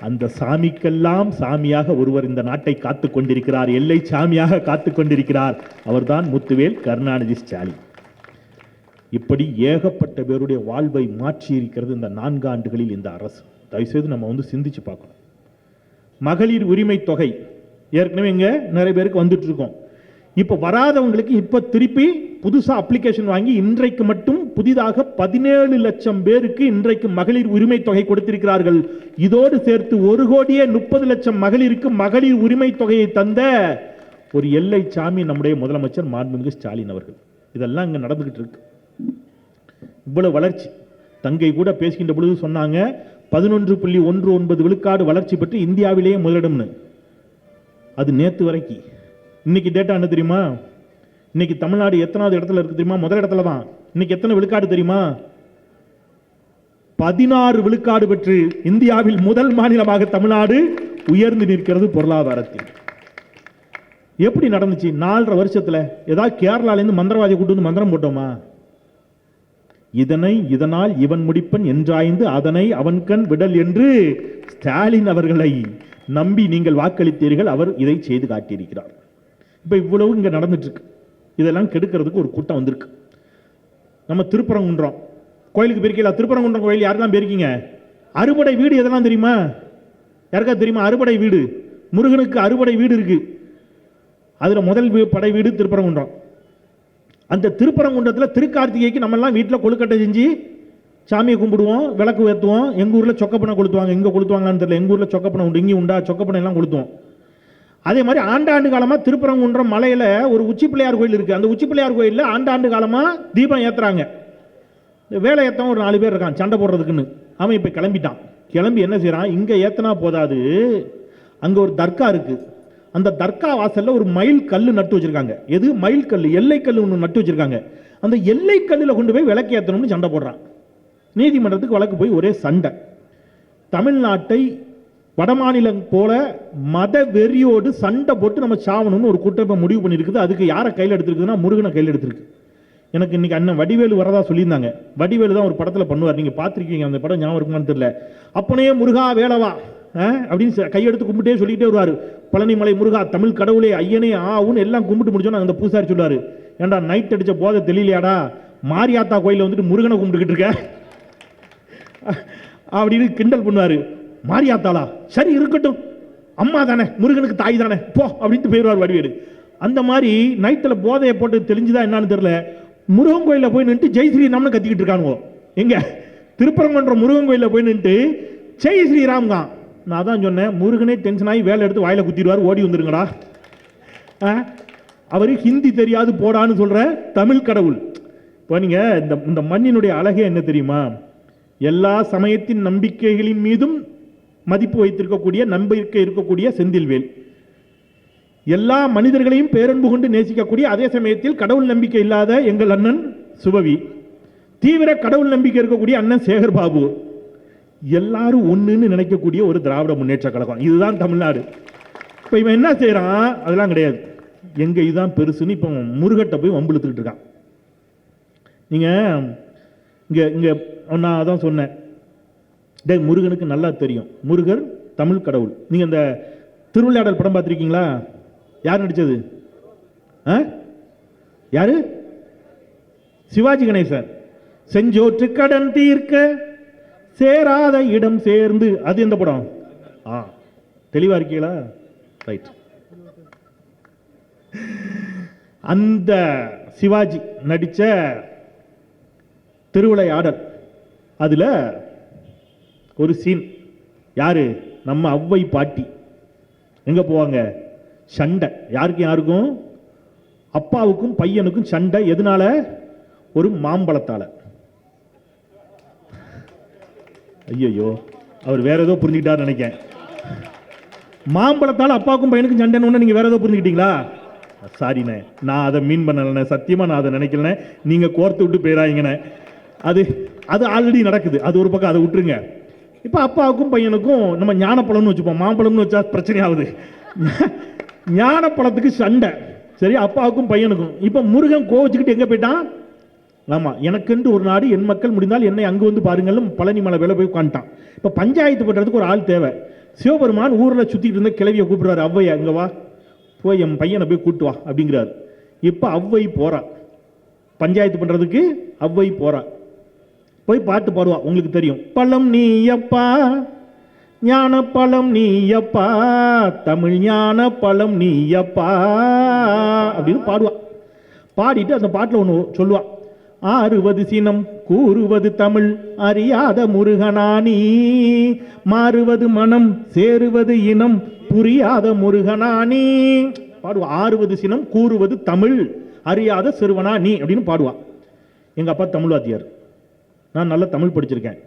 அந்த சாமிக்கெல்லாம் சாமியாக ஒருவர் இந்த நாட்டை காத்து கொண்டிருக்கிறார், எல்லை சாமியாக காத்து கொண்டிருக்கிறார். அவர்தான் முத்துவேல் கருணாநிதி ஸ்டாலின். இப்படி ஏகப்பட்ட பேருடைய வாழ்வை மாற்றி இருக்கிறது இந்த 4 ஆண்டுகளில் இந்த அரசு. தயவுசெய்து நம்ம வந்து சிந்திச்சு பார்க்கணும். மகளிர் உரிமை தொகை ஏற்கனவே இங்க நிறைய பேருக்கு வந்துட்டு இருக்கோம். இப்ப வராதவங்களுக்கு இப்ப திருப்பி புதுசா அப்ளிகேஷன் வாங்கி இன்றைக்கு மட்டும் புதிதாக 17 லட்சம் பேருக்கு இன்றைக்கு மகளிர் உரிமை தொகை கொடுத்திருக்கிறார்கள். இதோடு சேர்த்து 1,30 லட்சம் மகளிருக்கு மகளிர் உரிமை தொகையை தந்த ஒரு எல்லை சாமி நம்முடைய முதலமைச்சர் மாண்புமிகு ஸ்டாலின் அவர்கள். இதெல்லாம் இங்க நடந்துகிட்டு இருக்கு. இவ்வளவு வளர்ச்சி. தங்கை கூட பேசுகின்ற பொழுது சொன்னாங்க 11.19 விழுக்காடு வளர்ச்சி பெற்று இந்தியாவிலேயே முதலிடம்னு. அது நேத்து வரைக்கும். இன்னைக்கு டேட்டா என்ன தெரியுமா? இன்னைக்கு தமிழ்நாடு எத்தனாவது இடத்துல இருக்கு தெரியுமா? முதல் இடத்துல தான். இன்னைக்கு எத்தனை விழுக்காடு தெரியுமா? 16 விழுக்காடு பெற்று இந்தியாவில் முதல் மாநிலமாக தமிழ்நாடு உயர்ந்து நிற்கிறது பொருளாதாரத்தில். எப்படி நடந்துச்சு 4.5 வருஷத்துல? ஏதாவது கேரளால இருந்து மந்திரவாதியை கூட்டு வந்து மந்திரம் போட்டோமா? இதனால் இவன் முடிப்பன் என்றாய்ந்து அதனை அவன் கண் விடல் என்று ஸ்டாலின் அவர்களை நம்பி நீங்கள் வாக்களித்தீர்கள். அவர் இதை செய்து காட்டியிருக்கிறார். இப்ப இவ்வளவு இங்க நடந்துட்டு இருக்கு. இதெல்லாம் கெடுக்கிறதுக்கு ஒரு கூட்டம் வந்திருக்கு. நம்ம திருப்பரங்குன்றம் கோயிலுக்கு போயிருக்கீங்களா? திருப்பரங்குன்றம் கோயில் யாரெல்லாம் போயிருக்கீங்க? அறுபடை வீடு எதெல்லாம் தெரியுமா? யாருக்கா தெரியுமா? அறுபடை வீடு, முருகனுக்கு அறுபடை வீடு இருக்கு. அதுல முதல் படை வீடு திருப்பரங்குன்றம். அந்த திருப்பரங்குன்றத்தில் திருக்கார்த்திகைக்கு நம்ம எல்லாம் வீட்டில் கொழுக்கட்டை செஞ்சு சாமியை கும்பிடுவோம், விளக்கு ஏற்றுவோம். எங்கள் ஊரில் சொக்கப்பனை கொளுத்துவாங்க. எங்கே கொளுத்துவாங்கன்னு தெரியல. எங்கள் ஊரில் சொக்கப்பனை உண்டு, இங்கே உண்டா? சொக்கப்பனை எல்லாம் கொளுத்துவோம். அதே மாதிரி ஆண்டாண்டு காலமாக திருப்பரங்குன்றம் மலையில் ஒரு உச்சி பிள்ளையார் கோயில் இருக்குது. அந்த உச்சி பிள்ளையார் கோயிலில் ஆண்டாண்டு காலமாக தீபம் ஏற்றுறாங்க. வேலை ஏற்றவன் ஒரு 4 பேர் இருக்கான் சண்டை போடுறதுக்குன்னு. அவன் இப்போ கிளம்பிட்டான். கிளம்பி என்ன செய்கிறான்? இங்கே ஏற்றினா போதாது, அங்கே ஒரு தர்கா இருக்குது. அந்த தர்கா வாசல்ல ஒரு மயில் கல்லு நட்டு வச்சிருக்காங்க. எது? மயில் கல்லு, எல்லை கல்லு ஒன்று நட்டு வச்சிருக்காங்க. அந்த எல்லை கல்லில் கொண்டு போய் விளக்கு ஏற்றணும்னு சண்டை போடுறான். நீதிமன்றத்துக்கு வழக்கு போய் ஒரே சண்டை. தமிழ்நாட்டை வடமாநிலம் போல மத வெறியோடு சண்டை போட்டு நம்ம சாவணும்னு ஒரு கூட்டம் முடிவு பண்ணியிருக்குது. அதுக்கு யாரை கையில் எடுத்திருக்குதுன்னா முருகனை கையில் எடுத்திருக்கு. எனக்கு இன்னைக்கு அண்ணன் வடிவேலு வரதா சொல்லியிருந்தாங்க. வடிவேலு தான் ஒரு படத்தில் பண்ணுவார், நீங்கள் பார்த்துருக்கீங்க. அந்த படம் ஞாபகம் இருக்குமான்னு தெரியல. அப்பனே முருகா வேலவா அப்படின்னு கையெடுத்து கும்பிட்டே சொல்லிட்டே வருவார். பழனிமலை முருகா, தமிழ் கடவுளே, ஐயனே ஆவுன்னு எல்லாம் கும்பிட்டு முடிச்சோன்னா அந்த பூசாரி சொல்லுவார், ஏண்டா நைட் அடிச்ச போதை தெரியலையாடா, மாரியாத்தா கோயிலில் வந்துட்டு முருகனை கும்பிட்டுக்கிட்டு இருக்க அப்படின்னு கிண்டல் பண்ணுவார். மாரியாத்தாளா? சரி இருக்கட்டும், அம்மா தானே, முருகனுக்கு தாய் தானே, போ அப்படின்ட்டு போயிடுவார் வடிவேலு. அந்த மாதிரி நைட்டில் போதையை போட்டு தெரிஞ்சுதான் என்னன்னு தெரியல, முருகன் கோயிலில் போய் நின்று ஜெய் ஸ்ரீராம்னு கத்திக்கிட்டு இருக்கானுவோ. எங்க திருப்பரங்குன்ற முருகன் கோயிலில் போய் நின்று ஜெய் ஸ்ரீராம் தான். நான் தான் சொன்னேன், முருகனே டென்ஷன் ஆகி வேலை எடுத்து வாயில குத்திடுவார், ஓடி வந்துருங்கடா. அவரு ஹிந்தி தெரியாது போடான்னு சொல்ற தமிழ் கடவுள். இப்போ நீங்க இந்த மண்ணினுடைய அழகே என்ன தெரியுமா? எல்லா சமயத்தின் நம்பிக்கைகளின் மீதும் மதிப்பு வைத்திருக்கக்கூடிய, நம்பிக்கை இருக்கக்கூடிய செந்தில்வேல், எல்லா மனிதர்களையும் பேரன்பு கொண்டு நேசிக்கக்கூடிய, அதே சமயத்தில் கடவுள் நம்பிக்கை இல்லாத எங்கள் அண்ணன் சுபவி, தீவிர கடவுள் நம்பிக்கை இருக்கக்கூடிய அண்ணன் சேகர் பாபு, எல்லாரும் ஒண்ணுன்னு நினைக்கக்கூடிய ஒரு திராவிட முன்னேற்ற கழகம். இதுதான் தமிழ்நாடு. இப்போ இவன் என்ன செய்யறான்? அதெல்லாம் கிடையாது, எங்க இதுதான் பெருசுன்னு இப்போ முருகட்டை போய் வம்பிழுத்துக்கிட்டு இருக்கான். நீங்க இங்க இங்க நான் அதான் சொன்னேன், டே முருகனுக்கு நல்லா தெரியும், முருகர் தமிழ் கடவுள். நீங்க இந்த திருவிளையாடல் படம் பார்த்திருக்கீங்களா? யார் நடிச்சது? யாரு? சிவாஜி கணேசன். செஞ்சோற்று கடன் தீர்க்க சேராத இடம் சேர்ந்து, அது எந்த படம்? தெளிவா இருக்கீங்களா? ரைட். அந்த சிவாஜி நடிச்ச திருவிளையாடல், அதுல ஒரு சீன், யாரு? நம்ம அவ்வை பாட்டி எங்க போவாங்க? சண்டை. யாருக்கும் யாருக்கும்? அப்பாவுக்கும் பையனுக்கும் சண்டை. எதனால? ஒரு மாம்பழத்தால. ஐயோ, அவர் வேற ஏதோ புரிஞ்சுக்கிட்டார் நினைக்கிறேன். மாம்பழத்தால் அப்பாவுக்கும் பையனுக்கும் சண்டைன்னு நீங்க வேற ஏதோ புரிஞ்சுக்கிட்டீங்களா? சாரிண்ணே, நான் அதை மீன் பண்ணலண்ணே, சத்தியமா நான் அதை நினைக்கலண்ணே, நீங்க கோர்த்து விட்டு போயிடாங்கண்ணே. அது அது ஆல்ரெடி நடக்குது, அது ஒரு பக்கம், அதை விட்டுருங்க. இப்போ அப்பாவுக்கும் பையனுக்கும் நம்ம ஞானப்பழம்னு வச்சுப்போம், மாம்பழம்னு வச்சா பிரச்சனை ஆகுது. ஞானப்பழத்துக்கு சண்டை, சரி, அப்பாவுக்கும் பையனுக்கும். இப்போ முருகன் கோவச்சுக்கிட்டு எங்க போயிட்டான்? ஆமா, எனக்கென்று ஒரு நாடு, என் மக்கள் முடிந்தால் என்னை அங்கு வந்து பாருங்களும் பழனி மலை வேலை போய் உட்காந்துட்டான். இப்போ பஞ்சாயத்து பண்றதுக்கு ஒரு ஆள் தேவை. சிவபெருமான் ஊரில் சுத்திட்டு இருந்த கிளவியை கூப்பிடுறாரு, அவ்வையை அங்க வா, போய் என் பையனை போய் கூட்டு வா அப்படிங்கிறாரு. இப்போ அவ்வை போறா பஞ்சாயத்து பண்றதுக்கு. அவ்வை போறா, போய் பாட்டு பாடுவா. உங்களுக்கு தெரியும், பழம் நீயப்பா, ஞான பழம் நீயப்பா, தமிழ் ஞான பழம் நீயப்பா அப்படின்னு பாடுவா. பாடிட்டு அந்த பாட்டில் ஒன்று சொல்லுவா, ஆறுவது சினம் கூறுவது தமிழ் அறியாத முருகனானி, மாறுவது மனம் சேருவது இனம் புரியாத முருகனானி பாடுவா. ஆறுவது சினம் கூறுவது தமிழ் அறியாத சிறுவனா நீ அப்படின்னு பாடுவா. எங்க அப்பா தமிழ் வாத்தியார், நான் நல்ல தமிழ் படிச்சிருக்கேன்.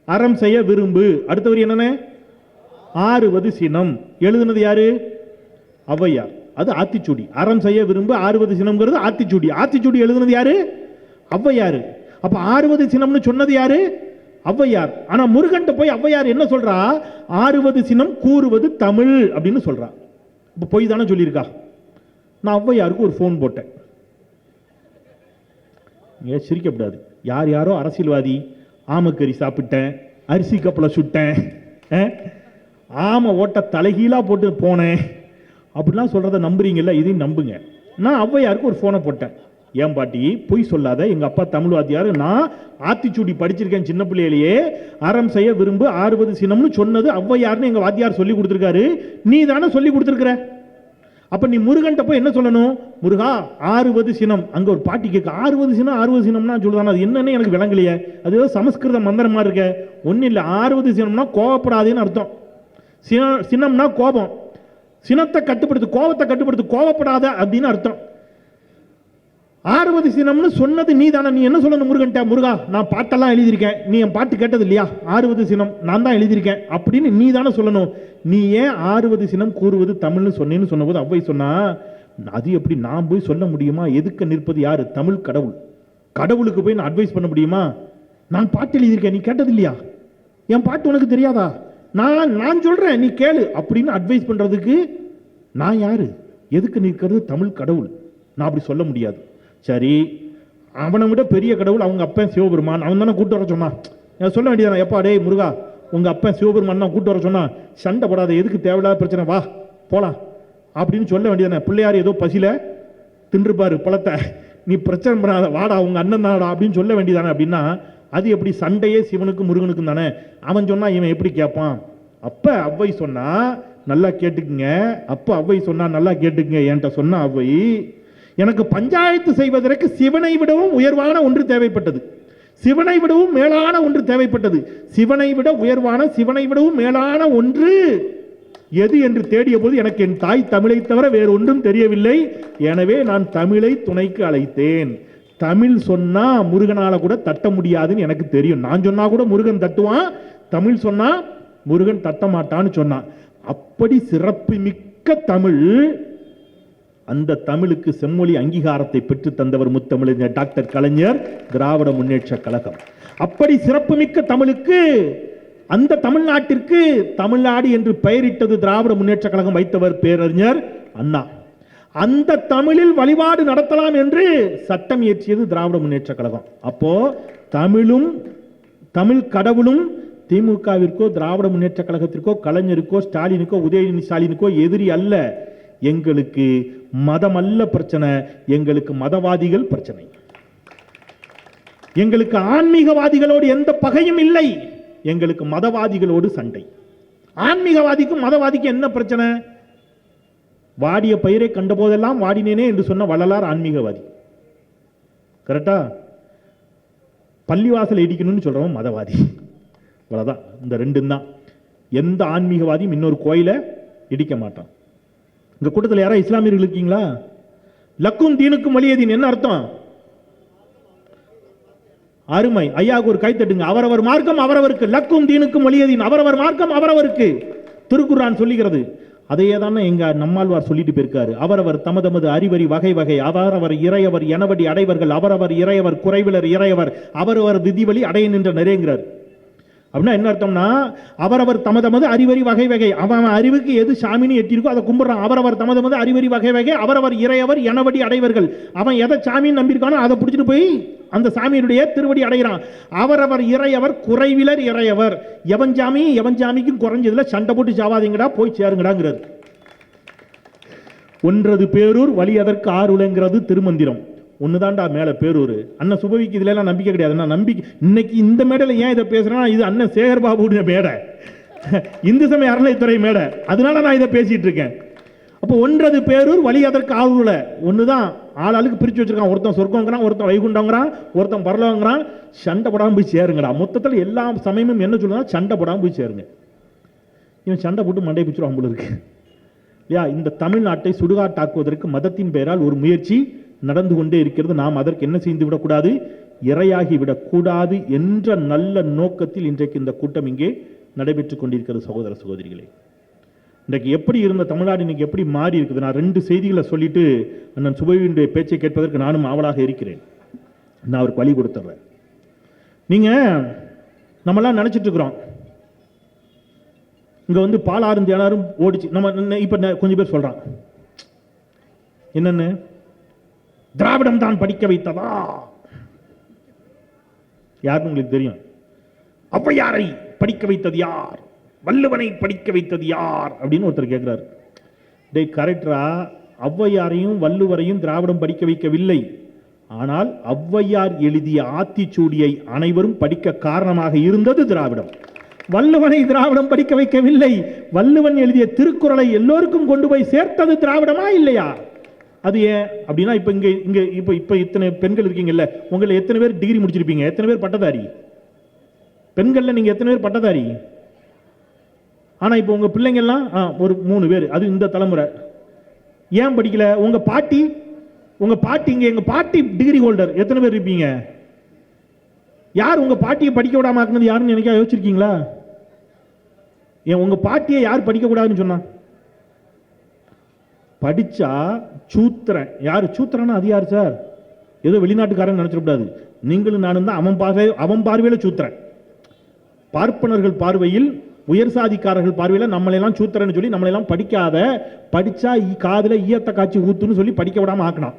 அறம் செய்ய விரும்பு, அடுத்தவர் என்னன்னு? ஆறுவது சினம். எழுதுனது யாரு? ஔவையார். அது ஆத்திச்சூடி. அறம் செய்ய விரும்பு ஆறுவது சினம்ங்கிறது ஆத்திச்சூடி. ஆத்திச்சூடி எழுதுனது யாரு? ஔவையாரு. அப்ப ஆறுவது சினம்னு சொன்னது யாரு? ஔவையார். ஆனா முருகன்ட்ட போய் ஔவையார் என்ன சொல்றா? ஆறுவது சினம் கூறுவது தமிழ் அப்படின்னு சொல்றா. இப்ப போய் தானே சொல்லியிருக்கா. நான் ஔவையாருக்கு ஒரு ஃபோன் போட்டேன். நீங்க சிரிக்கப்படாது. யார் யாரோ அரசியல்வாதி ஆமக்கறி சாப்பிட்டேன், அரிசி கப்பலை சுட்டேன், ஆம ஓட்ட தலைகீழா போட்டு போனேன் அப்படிலாம் சொல்றத நம்புறீங்கல்ல, இதையும் நம்புங்க. நான் ஔவையாருக்கு ஒரு ஃபோனை போட்டேன். ஏன் பாட்டி பொய் சொல்லாத, எங்க அப்பா தமிழ் வாத்தியார், நான் ஆத்திச்சூடி படிச்சிருக்கேன் சின்ன பிள்ளையிலேயே, அறம் செய்ய விரும்பு ஆறுவது சினம்னு சொன்னது ஔவையார்னு எங்க வாத்தியார் சொல்லி கொடுத்துருக்காரு, நீ தானே சொல்லி கொடுத்துருக்கிற. அப்ப நீ முருகன்ட்ட போய் என்ன சொல்லணும்? முருகா ஆறுவது சினம். அங்க ஒரு பாட்டி கேட்க, ஆறுவது சினம்னா சொல்லுதானே, அது என்னன்னு எனக்கு விளங்கலையே, அது ஏதோ சமஸ்கிருத மந்திரமா இருக்க. ஒன்னும் இல்லை, ஆறுவது சினம்னா கோவப்படாதேன்னு அர்த்தம். சினம்னா கோபம், சினத்தை கட்டுப்படுத்து, கோபத்தை கட்டுப்படுத்து, கோவப்படாத அப்படின்னு அர்த்தம். ஆறுவது சினம்னு சொன்னது நீ தானே, நீ என்ன சொல்லணும் முருகன்ட்ட? முருகா நான் பாட்டெல்லாம் எழுதியிருக்கேன், நீ என் பாட்டு கேட்டது இல்லையா, ஆறுவது சினம் நான் தான் எழுதியிருக்கேன் அப்படின்னு நீ தானே சொல்லணும். நீ ஏன் ஆறுவது சினம் கூறுவது தமிழ்னு சொன்னேன்னு சொன்னபோது அவ்வை சொன்னா, அது எப்படி நான் போய் சொல்ல முடியுமா? எதுக்கு நிற்பது யாரு? தமிழ் கடவுள். கடவுளுக்கு போய் நான் அட்வைஸ் பண்ண முடியுமா? நான் பாட்டு எழுதியிருக்கேன், நீ கேட்டது இல்லையா, என் பாட்டு உனக்கு தெரியாதா, நான் சொல்றேன் நீ கேளு அப்படின்னு அட்வைஸ் பண்றதுக்கு நான் யாரு? எதுக்கு நிற்கிறது? தமிழ் கடவுள். நான் அப்படி சொல்ல முடியாது. சரி, அவனை விட பெரிய கடவுள் அவங்க அப்பன் சிவபெருமான், அவன் தானே கூட்டு வர சொன்னான். சொல்ல வேண்டியதானே, எப்பா டே முருகா உங்க அப்பன் சிவபெருமான் தான் கூட்டு வர சொன்னா, சண்டை போடாத, எதுக்கு தேவையில்லாத பிரச்சனை, வா போலாம் அப்படின்னு சொல்ல வேண்டியதானே. பிள்ளையார் ஏதோ பசியில தின்றுப்பாரு பழத்தை, நீ பிரச்சனை பண்ணாத, வாடா உங்க அண்ணன் தானடா அப்படின்னு சொல்ல வேண்டியதானே. அப்படின்னா அது எப்படி? சண்டையே சிவனுக்கும் முருகனுக்கும் தானே. அவன் சொன்னா இவன் எப்படி கேட்பான்? அப்ப அவ்வை சொன்னா நல்லா கேட்டுக்குங்க, அப்ப அவ்வை சொன்னா நல்லா கேட்டுக்குங்க, என்கிட்ட சொன்னா அவ்வை, எனக்கு பஞ்சாயத்து செய்வதற்கு சிவனை விடவும் உயர்வான ஒன்று தேவைப்பட்டது, சிவனை விடவும் மேலான ஒன்று தேவைப்பட்டது. சிவனை விட உயர்வான, சிவனை விடவும் மேலான ஒன்று எது என்று தேடிய போது எனக்கு என் தாய் தமிழை தவிர வேறு ஒன்றும் தெரியவில்லை. எனவே நான் தமிழை துணைக்கு அழைத்தேன். தமிழ் சொன்னா முருகனால கூட தட்ட முடியாதுன்னு எனக்கு தெரியும். நான் சொன்னா கூட முருகன் தட்டுவான், தமிழ் சொன்னா முருகன் தட்ட மாட்டான்னு சொன்னான். அப்படி சிறப்பு மிக்க தமிழ். அந்த தமிழுக்கு செம்மொழி அங்கீகாரத்தை பெற்று தந்தவர் முத்தமிழர் டாக்டர் கலைஞர், திராவிட முன்னேற்ற கழகம். அப்படி சிறப்புமிக்க தமிழுக்கு, அந்த தமிழ்நாட்டிற்கு தமிழ்நாடு என்று பெயரிட்டது திராவிட முன்னேற்ற கழகம் வைத்தவர் பேரறிஞர் அண்ணா. அந்த தமிழில் வழிபாடு நடத்தலாம் என்று சட்டம் இயற்றியது திராவிட முன்னேற்ற கழகம். அப்போ தமிழும் தமிழ் கடவுளும் திமுகவிற்கோ திராவிட முன்னேற்ற கழகத்திற்கோ கலைஞருக்கோ ஸ்டாலினுக்கோ உதயநிதி ஸ்டாலினுக்கோ எதிரி அல்ல. எங்களுக்கு மதம் அல்ல பிரச்சனை, எங்களுக்கு மதவாதிகள் பிரச்சனை. எங்களுக்கு ஆன்மீகவாதிகளோடு எந்த பகையும் இல்லை, எங்களுக்கு மதவாதிகளோடு சண்டை. ஆன்மீகவாதிக்கும் மதவாதிக்கும் என்ன பிரச்சனை? வாடிய பயிரை கண்ட போதெல்லாம் வாடினேனே என்று சொன்ன வள்ளலார் ஆன்மீகவாதி. கரெக்டா? பள்ளிவாசல் இடிக்கணும்னு சொல்றவன் மதவாதி. அவ்வளவுதான், இந்த ரெண்டும் தான். எந்த ஆன்மீகவாதியும் இன்னொரு கோயிலை இடிக்க மாட்டான். இந்த கூட்டத்தில் யாரா இஸ்லாமியர்கள் இருக்கீங்களா? லக்கும் தீனுக்கும் வலியதீன் என்ன அர்த்தம்? அருமை, ஐயாவுக்கு ஒரு கை தட்டுங்க. அவரவர் மார்க்கம் அவரவருக்கு, லக்கும் தீனுக்கும் வலியதீன், அவரவர் மார்க்கம் அவரவருக்கு திருக்குர்ஆன் சொல்லுகிறது. அதையே தானே எங்க நம்மாழ்வார் சொல்லிட்டு போயிருக்காரு. அவரவர் தமதமது அறிவறி வகை வகை, அவரவர் இறையவர் எனவடி அடைவர்கள், அவரவர் இறையவர் குறைவிலர் இறையவர், அவரவர் விதிவழி அடைய நின்ற நிறைங்கிறார். அப்படின்னா என்ன அர்த்தம்னா, அவரவர் தமதமது அறிவறி வகை வகை, அவன் அறிவுக்கு எது சாமின்னு எட்டிருக்கோ அதை கும்பிடுறான். அவரவர் தமதமது அறிவறி வகை வகை, அவரவர் இறையவர் எனவடி அடைவர்கள், அவன் எதை சாமின்னு நம்பியிருக்கானோ அதை பிடிச்சிட்டு போய் அந்த சாமியினுடைய திருவடி அடைகிறான். அவரவர் இறையவர் குறைவிலர் இறையவர், எவன் சாமி எவன் சாமிக்கும் குறைஞ்சதுல சண்டை போட்டு சாவாதீங்கடா, போய் சேருங்கடாங்கிறார். ஒன்றது பேரூர் வழி அதற்கு ஆறுலங்கிறது திருமந்திரம். ஒண்ணுதான்டா மேல பேரூர். அண்ணன் சுபவிக்கு இதுல எல்லாம் நம்பிக்கை கிடையாது. நான் நம்பிக்கை இன்னைக்கு இந்த மேடையில ஏன் இதை பேசுறேன்னா, இது அண்ணன் சேகர் பாபுடைய மேடை, இந்து சமய அறநிலைத்துறை மேடை, அதனால நான் இதை பேசிட்டு இருக்கேன். அப்போ ஒன்றது பேரூர் வழி அதற்கு ஆறுல ஒண்ணுதான். ஆளாளுக்கு பிரிச்சு வச்சிருக்கான். ஒருத்தன் சொர்க்கங்கிறான், ஒருத்தன் வைகுண்டங்கிறான், ஒருத்தன் பரலோகங்கிறான். சண்டை போடாம போய் சேருங்கடா. மொத்தத்தில் எல்லா சமயமும் என்ன சொல்லுன்னா, சண்டை போடாம போய் சேருங்க. இவன் சண்டை போட்டு மண்டை பிடிச்சிருவான் போல இருக்கு. யா, இந்த தமிழ்நாட்டை சுடுகாட்டாக்குவதற்கு மதத்தின் பெயரால் ஒரு முயற்சி நடந்து கொண்டே இருக்கிறது. நாம் அதற்கு என்ன செய்து விடக்கூடாது, இரையாகி விடக்கூடாது என்ற நல்ல நோக்கத்தில் இன்றைக்கு இந்த கூட்டம் இங்கே நடைபெற்றுக் கொண்டிருக்கிறது. சகோதர சகோதரிகளே, இன்றைக்கு எப்படி இருந்த தமிழ்நாடு இன்னைக்கு எப்படி மாறி இருக்குது. நான் 2 செய்திகளை சொல்லிட்டு அண்ணன் சுபவியுடைய பேச்சை கேட்பதற்கு நானும் ஆவலாக இருக்கிறேன். நான் அவருக்கு வழி கொடுத்துட்றேன். நீங்க நம்மலாம் நினைச்சிட்டு இருக்கிறோம் இங்க வந்து பாலாறும் தேனாரும் ஓடிச்சு. நம்ம இப்ப கொஞ்சம் பேர் சொல்றான் என்னன்னு, திராவிடம் தான் படிக்க வைத்ததா? யாருன்னு உங்களுக்கு தெரியும்? ஔவையாரை படிக்க வைத்தது யார்? வள்ளுவனை படிக்க வைத்தது யார் அப்படின்னு ஒருத்தர் கேட்கிறார். டே கரெக்டரா, ஔவையாரையும் வள்ளுவரையும் திராவிடம் படிக்க வைக்கவில்லை. ஆனால் ஔவையார் எழுதிய ஆத்திச்சூடியை அனைவரும் படிக்க காரணமாக இருந்தது திராவிடம். வள்ளுவனை திராவிடம் படிக்க வைக்கவில்லை. வள்ளுவன் எழுதிய திருக்குறளை எல்லோருக்கும் கொண்டு போய் சேர்த்தது திராவிடமா இல்லையா? அது ஏன் அப்படின்னா, இப்ப இங்க இங்க இப்ப இப்ப இத்தனை பெண்கள் இருக்கீங்கல்ல, உங்களை எத்தனை பேர் டிகிரி முடிச்சிருப்பீங்க? எத்தனை பேர் பட்டதாரி? பெண்கள்ல நீங்க எத்தனை பேர் பட்டதாரி? ஆனா இப்ப உங்க பிள்ளைங்க எல்லாம் ஒரு 3 பேர், அது இந்த தலைமுறை. ஏன் படிக்கல? உங்க பாட்டி இங்க, எங்க பாட்டி டிகிரி ஹோல்டர் எத்தனை பேர் இருப்பீங்க? யார் உங்க பாட்டியை படிக்க விடாம ஆக்குனது யாருன்னு எனக்கு யோசிச்சிருக்கீங்களா? ஏன் உங்க பாட்டியை யார் படிக்க கூடாதுன்னு சொன்னா? படிச்சா சூத்திரன். யாரு சூத்திரனா? அது யார் சார்? ஏதோ வெளிநாட்டுக்காரன் நினைச்சிடக்கூடாது. நீங்களும் நானும் தான் அவன் பார்வையில சூத்திரன். பார்ப்பனர்கள் பார்வையில், உயர் சாதிக்காரர்கள் பார்வையில் நம்மளெல்லாம் சூத்திரன்னு சொல்லி நம்மளெல்லாம் படிக்காத, படிச்சா காதுல ஈயத்தை காய்ச்சி ஊத்துன்னு சொல்லி படிக்க விடாம ஆக்கணும்.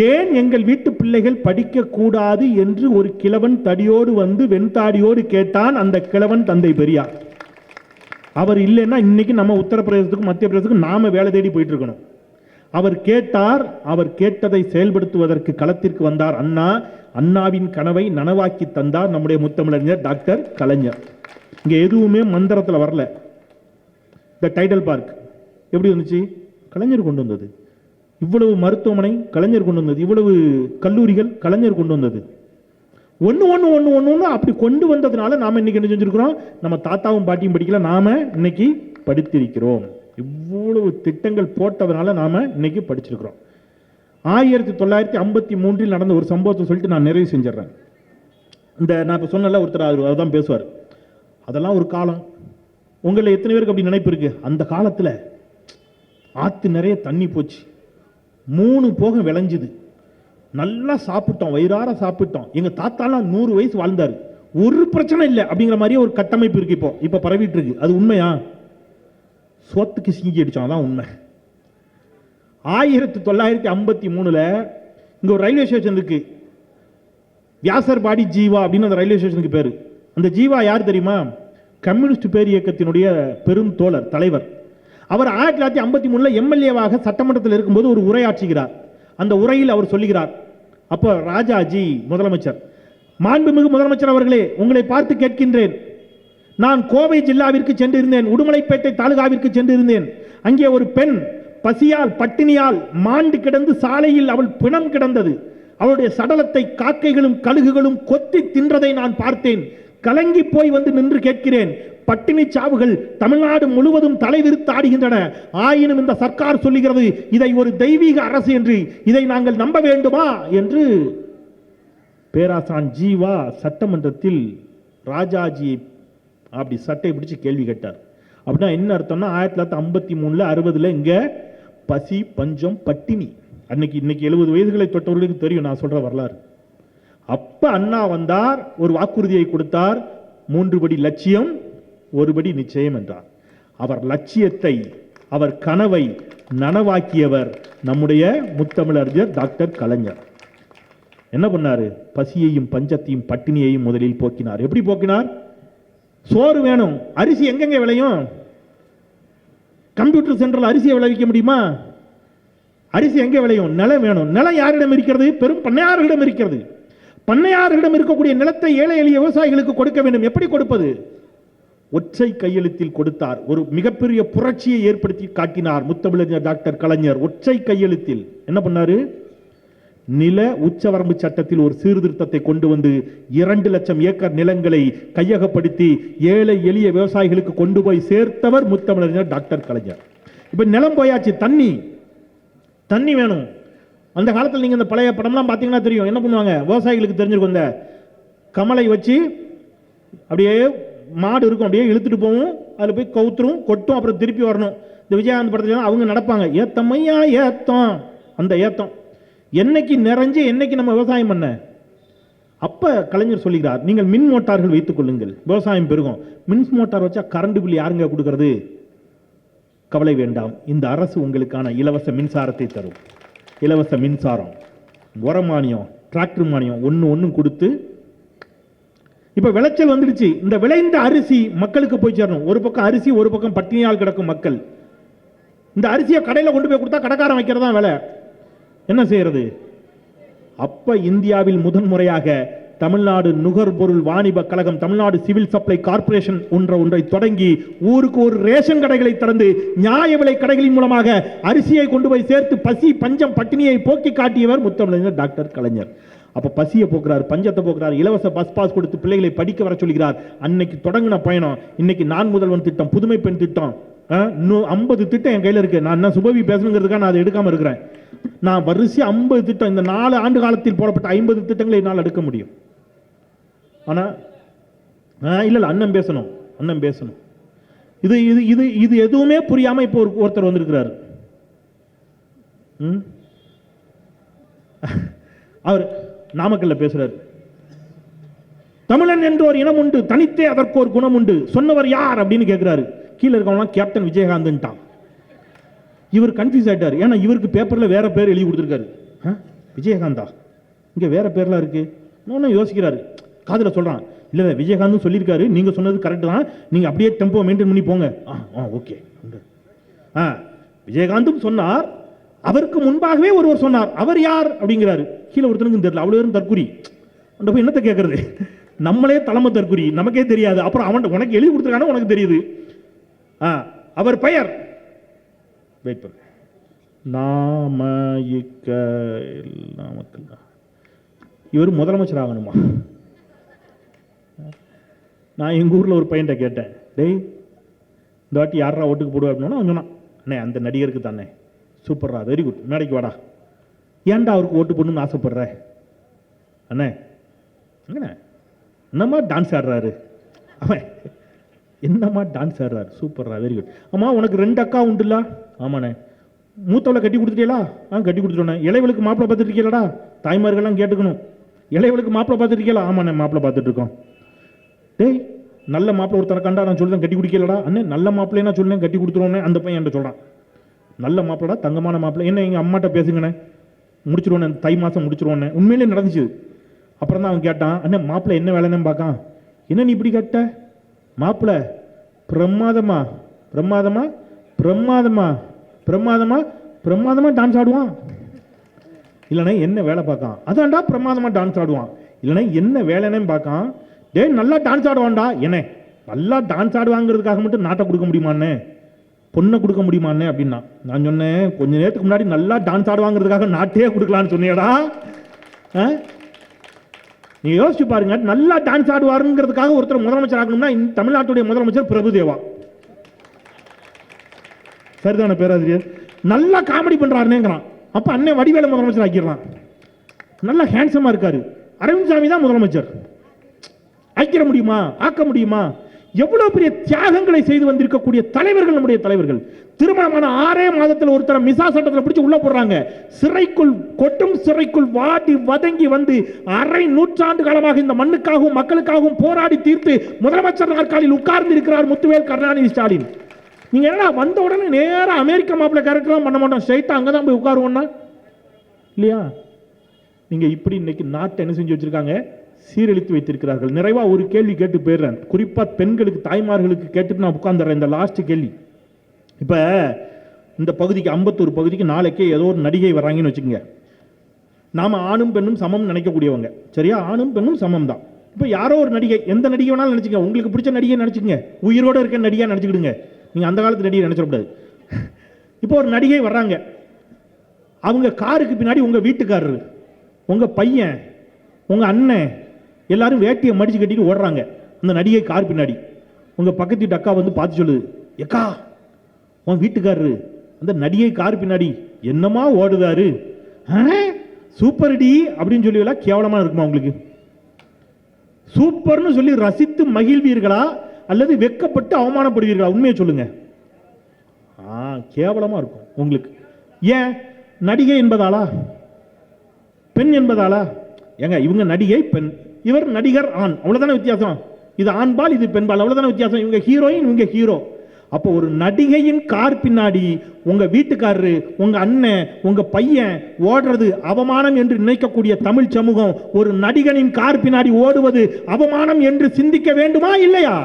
ஏன் எங்கள் வீட்டு பிள்ளைகள் படிக்க கூடாது என்று ஒரு கிழவன் தடியோடு வந்து வெண்தாடியோடு கேட்டான். அந்த கிழவன் தந்தை பெரியார். அவர் இல்லைன்னா இன்னைக்கு நம்ம உத்தரப்பிரதேசத்துக்கும் மத்திய பிரதேசத்துக்கும் நாம வேலை தேடி போயிட்டு இருக்கணும். அவர் கேட்டார். அவர் கேட்டதை செயல்படுத்துவதற்கு களத்திற்கு வந்தார் அண்ணா. அண்ணாவின் கனவை நனவாக்கி தந்தார் நம்முடைய முத்தமிழறிஞர் டாக்டர் கலைஞர். இங்க எதுவுமே மந்திரத்தில் வரல. இந்த டைடல் பார்க் எப்படி வந்துச்சு? கலைஞர் கொண்டு வந்தது. இவ்வளவு மருத்துவமனை கலைஞர் கொண்டு வந்தது. இவ்வளவு கல்லூரிகள் கலைஞர் கொண்டு வந்தது. ஒன்று அப்படி கொண்டு வந்ததுனால நாம இன்னைக்கு என்ன செஞ்சிருக்கிறோம்? நம்ம தாத்தாவும் பாட்டியும் படிக்கல, நாம இன்னைக்கு படித்திருக்கிறோம். இவ்வளவு திட்டங்கள் போட்டதுனால நாம இன்னைக்கு படிச்சிருக்கிறோம். 1953 நடந்த ஒரு சம்பவத்தை சொல்லிட்டு நான் நிறைவு செஞ்சிடறேன். இந்த நான் இப்போ சொன்னல ஒருத்தர் அவர் தான் பேசுவார். அதெல்லாம் ஒரு காலம். உங்களை எத்தனை பேருக்கு அப்படி நினைப்பு இருக்கு? அந்த காலத்தில் ஆற்று நிறைய தண்ணி போச்சு, 3 போகம் விளைஞ்சுது, நல்லா சாப்பிட்டோம், வயிறார சாப்பிட்டோம். எங்க தாத்தாலாம் 100 வயசு வாழ்ந்தாரு, ஒரு பிரச்சனை இல்லை அப்படிங்கிற மாதிரியே ஒரு கட்டமைப்பு இருக்கு. இப்போ பரவிட்டு இருக்கு. அது உண்மையா? சோத்துக்கு சிங்கி அடிச்சோம், அதான் உண்மை. 1953 இங்க ஒரு ரயில்வே ஸ்டேஷன் இருக்கு, வியாசர்பாடி ஜீவா அப்படின்னு அந்த ரயில்வே ஸ்டேஷனுக்கு பேரு. அந்த ஜீவா யார் தெரியுமா? கம்யூனிஸ்ட் பேர் இயக்கத்தினுடைய பெரும் தோழர், தலைவர். அவர் 1953 எம்எல்ஏவாக சட்டமன்றத்தில் இருக்கும்போது ஒரு உரையாற்றுகிறார். அந்த உரையில் அவர் சொல்லுகிறார், அப்போ ராஜாஜி முதலமைச்சர், மாண்புமிகு முதலமைச்சர் அவர்களே, உங்களை பார்த்து கேட்கின்றேன். நான் கோவை ஜில்லாவிற்கு சென்றிருந்தேன், உடுமலைப்பேட்டை தாலுகாவிற்கு சென்றிருந்தேன். அங்கே ஒரு பெண் பசியால் பட்டினியால் மாண்டு கிடந்து சாலையில் அவள் பிணம் கிடந்தது. அவளுடைய சடலத்தை காக்கைகளும் கழுகுகளும் கொத்தி தின்றதை நான் பார்த்தேன். கலங்கி போய் வந்து நின்று கேட்கிறேன், பட்டினி சாவுகள் தமிழ்நாடு முழுவதும் தலைவிரித்து ஆடுகின்றன. ஆயினும் இந்த சர்க்கார் சொல்லுகிறது இதை ஒரு தெய்வீக அரசு என்று. இதை நாங்கள் நம்ப வேண்டுமா என்று பேராசான் ஜீவா சட்டமன்றத்தில் ராஜாஜியை அப்படி சட்டை பிடிச்சு கேள்வி கேட்டார். அப்படின்னா என்ன அர்த்தம்னா, 1953 60 இங்க பசி பஞ்சம் பட்டினி. இன்னைக்கு 70 வயதுகளை தொட்டவர்களுக்கு தெரியும் நான் சொல்ற வரலாறு. அப்ப அண்ணா வந்தார், ஒரு வாக்குறுதியை கொடுத்தார், 3 படி லட்சியம் 1 படி நிச்சயம் என்றார். அவர் லட்சியத்தை, அவர் கனவை நனவாக்கியவர் நம்முடைய முத்தமிழறிஞர் டாக்டர் கலைஞர். என்ன பண்ணாரு? பசியையும் பஞ்சத்தையும் பட்டினியையும் முதலில் போக்கினார். எப்படி போக்கினார்? சோறு வேணும், அரிசி எங்கெங்க விளையும்? கம்ப்யூட்டர் சென்டரில் அரிசியை விளைவிக்க முடியுமா? அரிசி எங்க விளையும்? நிலம் வேணும். நிலம் யாரிடம் இருக்கிறது? பெரும் பண்ணையார்களிடம் இருக்கிறது. பண்ணையார்களிடம் இருக்கக்கூடிய நிலத்தை ஏழை எளிய விவசாயிகளுக்கு கொடுக்க வேண்டும். எப்படி கொடுப்பது? ஒற்றை கையெழுத்தில் கொடுத்தார். ஒரு மிகப்பெரிய புரட்சியை ஏற்படுத்தி காட்டினார் முத்தமிழறிஞர் டாக்டர் கலைஞர். ஒற்றை கையெழுத்தில் என்ன பண்ணாரு? நில உச்சவரம்பு சட்டத்தில் ஒரு சீர்திருத்தத்தை கொண்டு வந்து 2 லட்சம் ஏக்கர் நிலங்களை கையகப்படுத்தி ஏழை எளிய விவசாயிகளுக்கு கொண்டு போய் சேர்த்தவர் முத்தமிழறிஞர் டாக்டர் கலைஞர். இப்ப நிலம் போயாச்சு, தண்ணி வேணும். அந்த காலத்தில் நீங்க இந்த பழைய படம்லாம் பார்த்தீங்கன்னா தெரியும். என்ன பண்ணுவாங்க? விவசாயிகளுக்கு தெரிஞ்சிருக்கும், இந்த கமலை வச்சு அப்படியே மாடு இருக்கும், அப்படியே இழுத்துட்டு போவோம், அதில் போய் கவுத்துரும், கொட்டும், அப்புறம் திருப்பி வரணும். இந்த விஜயகாந்த் படத்துல அவங்க நடப்பாங்க, ஏத்தமையா ஏத்தம். அந்த ஏத்தம் என்னைக்கு நிறைஞ்சு என்னைக்கு நம்ம விவசாயம் பண்ண? அப்ப கலைஞர் சொல்லுகிறார், நீங்கள் மின் மோட்டார்கள் வைத்துக் கொள்ளுங்கள், விவசாயம் பெருகும். மின் மோட்டார் வச்சா கரண்ட் பில் யாருங்க கொடுக்கிறது? கவலை வேண்டாம், இந்த அரசு உங்களுக்கான இலவச மின்சாரத்தை தரும். இலவச மின்சாரம், உரமானியம், டிராக்டர் மானியம் ஒன்னும் கொடுத்து இப்ப விளைச்சல் வந்துடுச்சு. இந்த விளைந்த அரிசி மக்களுக்கு போய் சேரணும். ஒரு பக்கம் அரிசி, ஒரு பக்கம் பட்டினியால் கிடக்கும் மக்கள். இந்த அரிசியை கடையில் கொண்டு போய் கொடுத்தா கடைக்காரன் வைக்கிறதா வேலை. என்ன செய்யறது? அப்ப இந்தியாவில் முதன்முறையாக தமிழ்நாடு நுகர்பொருள் வாணிப கழகம், தமிழ்நாடு சிவில் சப்ளை கார்ப்பரேஷன் ஒன்றை தொடங்கி ஊருக்கு ஒரு ரேஷன் கடைகளை திறந்து நியாய விலை கடைகளின் மூலமாக அரிசியை கொண்டு போய் சேர்த்து பசி பஞ்சம் பட்டினியை போக்கி காட்டியவர் முத்தமிழர் டாக்டர் கலைஞர். அப்ப பசியை போக்குறார், பஞ்சத்தை போக்குறார், இலவச பஸ் பாஸ் கொடுத்து பிள்ளைகளை படிக்க வர சொல்கிறார். அன்னைக்கு தொடங்கின பயணம் இன்னைக்கு நான் முதல்வன் திட்டம், புதுமை பெண் திட்டம், இன்னும் 50 திட்டம் என் கையில் இருக்கு. நான் என்ன சுபவி பேசணுங்கிறதுக்காக நான் அதை எடுக்காம இருக்கிறேன். நான் வரிசை 50 திட்டம், இந்த 4 ஆண்டு காலத்தில் போடப்பட்ட 50 திட்டங்களை என்னால் எடுக்க முடியும். ஆனா இல்ல அண்ணன் பேசணும். இது இது இது இது எதுவுமே புரியாம இப்போ ஒருத்தர் வந்திருக்கிறார். அவர் நாமக்கல்ல பேசுறாரு. தமிழன் என்ற ஒரு இனம் உண்டு, தனித்தே அதற்கு ஒரு குணம் உண்டு, சொன்னவர் யார் அப்படின்னு கேட்கிறாரு. கீழே இருக்கவங்க கேப்டன் விஜயகாந்த்ட்டான். இவர் கன்ஃபியூஸ் ஆயிட்டார். ஏன்னா இவருக்கு பேப்பர்ல வேற பேர் எழுதி கொடுத்துருக்காரு. விஜயகாந்தா, இங்க வேற பேர்லாம் இருக்கு. யோசிக்கிறாரு, காதுல சொல்றான், இல்ல விஜயகாந்த் சொல்லியிருக்காரு, நீங்க சொன்னது கரெக்ட் தான், நீங்க அப்படியே டெம்போ மெயின்டைன் பண்ணி போங்க. ஓகே. விஜயகாந்தும் சொன்னார், அவருக்கு முன்பாகவே ஒருவர் சொன்னார். அவர் யார் அப்படிங்கிறாரு. கீழே ஒருத்தனுக்கு தெரியல, அவ்வளவு தற்குறி. போய் என்னத்தை கேட்கறது? நம்மளே தலைமை தற்குறி, நமக்கே தெரியாது. அப்புறம் அவன் உனக்கு எழுதி கொடுத்துருக்கான உனக்கு தெரியுது. அவர் பெயர் வெயிட் பண்ண நாமக்கல். இவர் முதலமைச்சர் ஆகணுமா? நான் எங்க ஊர்ல ஒரு பையன்ட்ட கேட்டேன், டேய் இந்த வாட்டி யாரா ஓட்டுக்கு போடுவா அப்படின்னா அவன் சொன்னான், அண்ணே அந்த நடிகருக்கு தானே. சூப்பர்ரா, வெரி குட், மேடைக்கு வாடா. ஏன்டா அவருக்கு ஓட்டு போடணும்னு ஆசைப்படுற? அண்ணே என்னம்மா டான்ஸ் ஆடுறாரு, அவன் என்னம்மா டான்ஸ் ஆடுறாரு, சூப்பர்ரா, வெரி குட். ஆமா உனக்கு 2 அக்கா உண்டுல்ல? ஆமாண்ணே. மூத்தவளை கட்டி கொடுத்துட்டீங்களா? கட்டி கொடுத்துட்டோண்ணே. இளைவலுக்கு மாப்பிள்ளை பார்த்துட்டு இருக்கீங்களா? தாய்மார்கள்லாம் கேட்டுக்கணும். இளைவலுக்கு மாப்பிள்ளை பார்த்துட்டு இருக்கீங்களா? ஆமாண்ணே, மாப்பிள்ளை பார்த்துட்டு இருக்கோம். டேய் நல்ல மாப்பிள்ளை ஒருத்தரை கண்டா நான் சொல்லுறேன் கட்டி குடிக்கலடா. அண்ணே நல்ல மாப்பிள்ளை நான் சொல்லுறேன் கட்டி கொடுத்துருவோன்னே. அந்த பையன் என்கிட்ட சொல்றான், நல்ல மாப்பிள்ளடா, தங்கமான மாப்பிள்ளை. என்ன எங்க அம்மாட்ட பேசுங்கண்ணே, முடிச்சிருவோண்ணே, தை மாசம் முடிச்சிருவோண்ணே. உண்மையிலே நடந்துச்சு. அப்புறம் தான் அவன் கேட்டான், அண்ணே மாப்பிள்ளை என்ன வேலைன்னு பார்க்கான். என்ன நீ இப்படி கேட்ட? மாப்பிள்ளை பிரமாதமா பிரமாதமா பிரமாதமா பிரமாதமா பிரமாதமா டான்ஸ் ஆடுவான். இல்லைன்னா என்ன வேலை பார்க்கான்? அதான்டா பிரமாதமா டான்ஸ் ஆடுவான். இல்லைன்னா என்ன வேலைன்னு பார்க்கான். டே நல்லா டான்ஸ் ஆடுவான்டா. என்ன நல்லா டான்ஸ் ஆடுவாங்கிறதுக்காக மட்டும் நாட்டை கொடுக்க முடியுமான்னு, பொண்ணை கொடுக்க முடியுமான்னு அப்படின்னா. நான் சொன்னேன், கொஞ்ச நேரத்துக்கு முன்னாடி நல்லா டான்ஸ் ஆடுவாங்கிறதுக்காக நாட்டையே கொடுக்கலான்னு சொன்னியடா. நீ யோசிச்சு பாருங்க, நல்லா டான்ஸ் ஆடுவாருங்கிறதுக்காக ஒருத்தர் முதலமைச்சர் ஆகணும்னா தமிழ்நாட்டுடைய முதலமைச்சர் பிரபுதேவா. சரிதான பேராசிரியர்? நல்லா காமெடி பண்றாருங்கிறான். அப்ப அண்ணன் வடிவேல முதலமைச்சர் ஆக்கிடலாம். நல்லா ஹேண்ட்ஸமா இருக்காரு, அரவிந்த் சாமி தான் முதலமைச்சர். ஆக்கிட முடியுமா? ஆக்க முடியுமா? எவ்வளவு பெரிய தியாகங்களை செய்து வந்திருக்கக்கூடிய தலைவர்கள் நம்முடைய தலைவர்கள். திருமணமான 6 மாதத்தில் ஒருத்தர மிசா சட்டத்தில் பிடிச்சு உள்ள போடுறாங்க. சிறைக்குள், கொட்டும் சிறைக்குள் வாடி வதங்கி வந்து அரை நூற்றாண்டு காலமாக இந்த மண்ணுக்காகவும் மக்களுக்காகவும் போராடி தீர்த்து முதலமைச்சர் நாற்காலில் உட்கார்ந்து இருக்கிறார் முத்துவேல் கருணாநிதி ஸ்டாலின். நீங்க என்ன வந்த உடனே நேரா அமெரிக்க மாப்பிள்ளை கேரக்டர்லாம் பண்ண மாட்டோம், ஸ்ட்ரைட்டா அங்கதான் போய் உட்காருவோம்னா இல்லையா? நீங்க இப்படி இன்னைக்கு நாட்டை என்ன செஞ்சு வச்சிருக்காங்க, சீரழித்து வைத்திருக்கிறார்கள். நிறைவா ஒரு கேள்வி கேட்டு போயிடுறேன், குறிப்பா பெண்களுக்கு, தாய்மார்களுக்கு கேட்டுட்டு நான் உட்கார்ந்துறேன். இந்த லாஸ்ட் கேள்வி. இப்ப இந்த பகுதிக்கு, அம்பத்தூர் பகுதிக்கு நாளைக்கே ஏதோ ஒரு நடிகை வர்றாங்கன்னு வச்சுக்கோங்க. நாம ஆணும் பெண்ணும் சமம் நினைக்கக்கூடியவங்க, சரியா? ஆணும் பெண்ணும் சமம் தான். இப்ப யாரோ ஒரு நடிகை, எந்த நடிகை வேணாலும் நினைச்சுங்க, உங்களுக்கு பிடிச்ச நடிகை நினைச்சுங்க, உயிரோட இருக்க நடிகை நினைச்சுக்கிடுங்க. நீங்க அந்த காலத்து நடிகை நினைச்சிடக்கூடாது. இப்போ ஒரு நடிகை வர்றாங்க, அவங்க காருக்கு பின்னாடி உங்க வீட்டுக்காரரு, உங்க பையன், உங்க அண்ணன் எல்லாரும் வேட்டியை மடிச்சு கட்டிட்டு ஓடுறாங்க அந்த நடிகை கார் பின்னாடி. உங்க பக்கத்து வீட்டு அக்கா வந்து பார்த்து சொல்லுது, எக்கா உன் வீட்டுக்காரரு அந்த நடிகை கார் பின்னாடி என்னமா ஓடுதாரு, சூப்பர் டி அப்படின்னு சொல்லி கேவலமா இருக்குமா உங்களுக்கு? சூப்பர்னு சொல்லி ரசித்து மகிழ்வீர்களா அல்லது வெக்கப்பட்டு அவமானப்படுவீர்களா? உண்மையை சொல்லுங்க. கேவலமா இருக்கும் உங்களுக்கு. ஏன்? நடிகை என்பதாலா, பெண் என்பதாலா? ஏங்க இவங்க நடிகை பெண், இவர் நடிகர் ஆண், அவ்வளவுதானே வித்தியாசம். இது ஆண்பால், இது பெண்பால், அவ்வளவுதானே வித்தியாசம். இவங்க ஹீரோயின், இவங்க ஹீரோ. அப்போ ஒரு நடிகையின் கார் பின்னாடி உங்க வீட்டுக்காரரு, உங்க அண்ணன், உங்க பையன் ஓடுறது அவமானம் என்று நினைக்கக்கூடிய தமிழ் சமூகம் ஒரு நடிகனின் கார் பின்னாடி ஓடுவது அவமானம் என்று சிந்திக்க வேண்டுமா இல்லையா?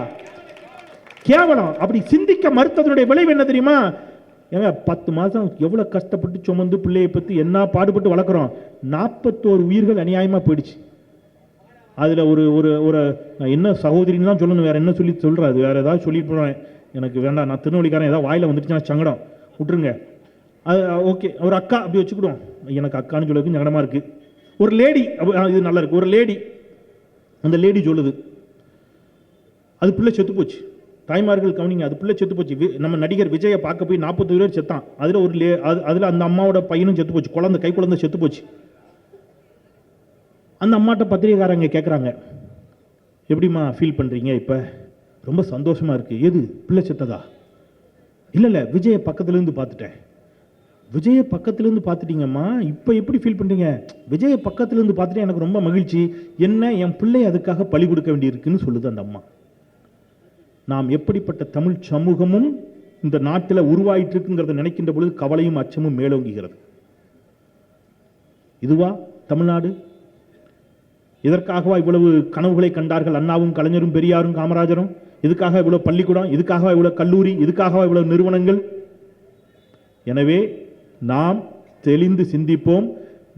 கேவலம். அப்படி சிந்திக்க மறுத்ததனுடைய விளைவு என்ன தெரியுமா? ஏங்க 10 மாதம் எவ்வளோ கஷ்டப்பட்டு சுமந்து பிள்ளையை பற்றி என்ன பாடுபட்டு வளர்க்குறோம். 41 உயிர்கள் அநியாயமாக போயிடுச்சு. அதில் ஒரு ஒரு ஒரு என்ன சகோதரின்னு தான் சொல்லணும், வேறு என்ன சொல்கிறாது, வேறு ஏதாவது சொல்லிட்டு போகிறேன், எனக்கு வேண்டாம், நான் திருநெல்வேலிக்காரன், ஏதாவது வாயில் வந்துடுச்சுன்னா சங்கடம், விட்டுருங்க. அது ஓகே, ஒரு அக்கா அப்படி வச்சுக்கிடுவோம், எனக்கு அக்கான்னு சொல்லுறதுக்கு சங்கடமாக இருக்குது. ஒரு லேடி, இது நல்லா இருக்குது, ஒரு லேடி, அந்த லேடி சொல்லுது அது பிள்ளை செத்து போச்சு. தாய்மார்கள் கவனிங்க, அது பிள்ளை செத்து போச்சு. நம்ம நடிகர் விஜயை பார்க்க போய் 40 பேர் செத்தான். அதில் அந்த அம்மாவோட பையனும் செத்து போச்சு, குழந்தை, கை குழந்தை செத்து போச்சு. அந்த அம்மாட்ட பத்திரிகைக்காரங்க கேட்குறாங்க, எப்படிம்மா ஃபீல் பண்ணுறீங்க? இப்போ ரொம்ப சந்தோஷமாக இருக்குது. எது, பிள்ளை செத்ததா? இல்லை விஜயை பக்கத்துலேருந்து பார்த்துட்டேன். விஜயை பக்கத்துலேருந்து பார்த்துட்டீங்கம்மா, இப்போ எப்படி ஃபீல் பண்ணுறீங்க? விஜயை பக்கத்துலேருந்து பார்த்துட்டு எனக்கு ரொம்ப மகிழ்ச்சி. என்ன, என் பிள்ளை அதுக்காக பலி கொடுக்க வேண்டியிருக்குன்னு சொல்லுது அந்த அம்மா. நாம் எப்படிப்பட்ட தமிழ் சமூகமும் இந்த நாட்டில் உருவாயிட்டு இருக்குங்கிறத நினைக்கின்ற பொழுது கவலையும் அச்சமும் மேலோங்குகிறது. இதுவா தமிழ்நாடு? இதற்காகவா இவ்வளவு கனவுகளை கண்டார்கள் அண்ணாவும் கலைஞரும் பெரியாரும் காமராஜரும்? இதுக்காக இவ்வளவு பள்ளிக்கூடம், இதுக்காக இவ்வளவு கல்லூரி, இதுக்காக இவ்வளவு நிறுவனங்கள்? எனவே நாம் தெளிந்து சிந்திப்போம்.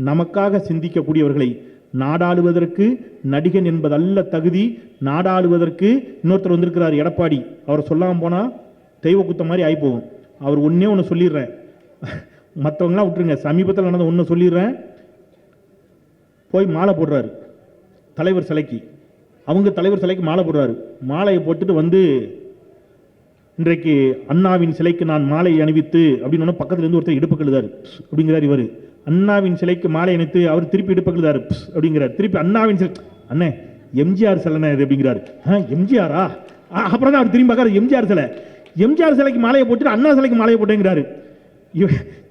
நமக்காக சிந்திக்கக்கூடியவர்களை நாடாளுவதற்கு நடிகன் என்பதல்ல தகுதி, நாடாளுவதற்கு இன்னொருத்தர் வந்திருக்கிறார் எடப்பாடி, அவர் சொல்லாமல் போனால் தெய்வ குத்த மாதிரி ஆகி போகும். அவர் ஒன்றே ஒன்று சொல்லிடுறேன், மற்றவங்களாம் விட்டுருங்க, சமீபத்தில் நடந்த ஒன்று சொல்லிடுறேன். போய் மாலை போடுறாரு தலைவர் சிலைக்கு, அவங்க தலைவர் சிலைக்கு மாலை போடுறாரு. மாலையை போட்டுட்டு வந்து, இன்றைக்கு அண்ணாவின் சிலைக்கு நான் மாலை அணிவித்து அப்படின்னு பக்கத்துலேருந்து ஒருத்தர் இடுப்பு கழுதாரு அப்படிங்கிறார். இவர் அண்ணாவின் சிலைக்கு மாலை அணித்து, அவர் திருப்பி இடுப்பு கழுதாரு அப்படிங்கிறார். திருப்பி அண்ணாவின் சிலை, அண்ணே எம்ஜிஆர் சிலைண்ணே இது அப்படிங்கிறாரு. எம்ஜிஆரா? அப்புறம் தான் அவர் திரும்பி பார்க்காரு, எம்ஜிஆர் சிலை. எம்ஜிஆர் சிலைக்கு மாலையை போட்டு அண்ணா சிலைக்கு மாலையை போட்டேங்கிறாரு.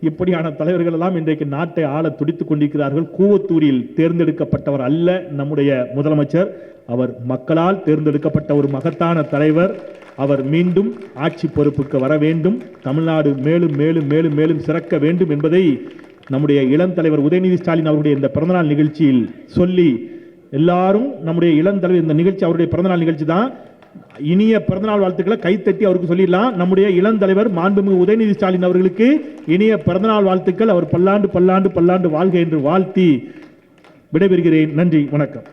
இப்படியான தலைவர்கள் எல்லாம் இன்றைக்கு நாட்டை ஆள துடித்துக் கொண்டிருக்கிறார்கள். கூவத்தூரில் தேர்ந்தெடுக்கப்பட்டவர் அல்ல நம்முடைய முதலமைச்சர், அவர் மக்களால் தேர்ந்தெடுக்கப்பட்ட ஒரு மகத்தான தலைவர். அவர் மீண்டும் ஆட்சி பொறுப்புக்கு வர வேண்டும். தமிழ்நாடு மேலும் மேலும் மேலும் மேலும் சிறக்க வேண்டும் என்பதை நம்முடைய இளம் தலைவர் உதயநிதி ஸ்டாலின் அவருடைய இந்த பிறந்தநாள் நிகழ்ச்சியில் சொல்லி, எல்லாரும் நம்முடைய இளம் தலைவர், இந்த நிகழ்ச்சி அவருடைய பிறந்தநாள் நிகழ்ச்சி தான், இனிய பிறந்தநாள் வாழ்த்துக்களை கைத்தட்டி அவருக்கு சொல்லிடலாம். நம்முடைய இளம் தலைவர் மாண்புமிகு உதயநிதி ஸ்டாலின் அவர்களுக்கு இனிய பிறந்தநாள் வாழ்த்துக்கள். அவர் பல்லாண்டு பல்லாண்டு பல்லாண்டு வாழ்க என்று வாழ்த்தி விடைபெறுகிறேன். நன்றி, வணக்கம்.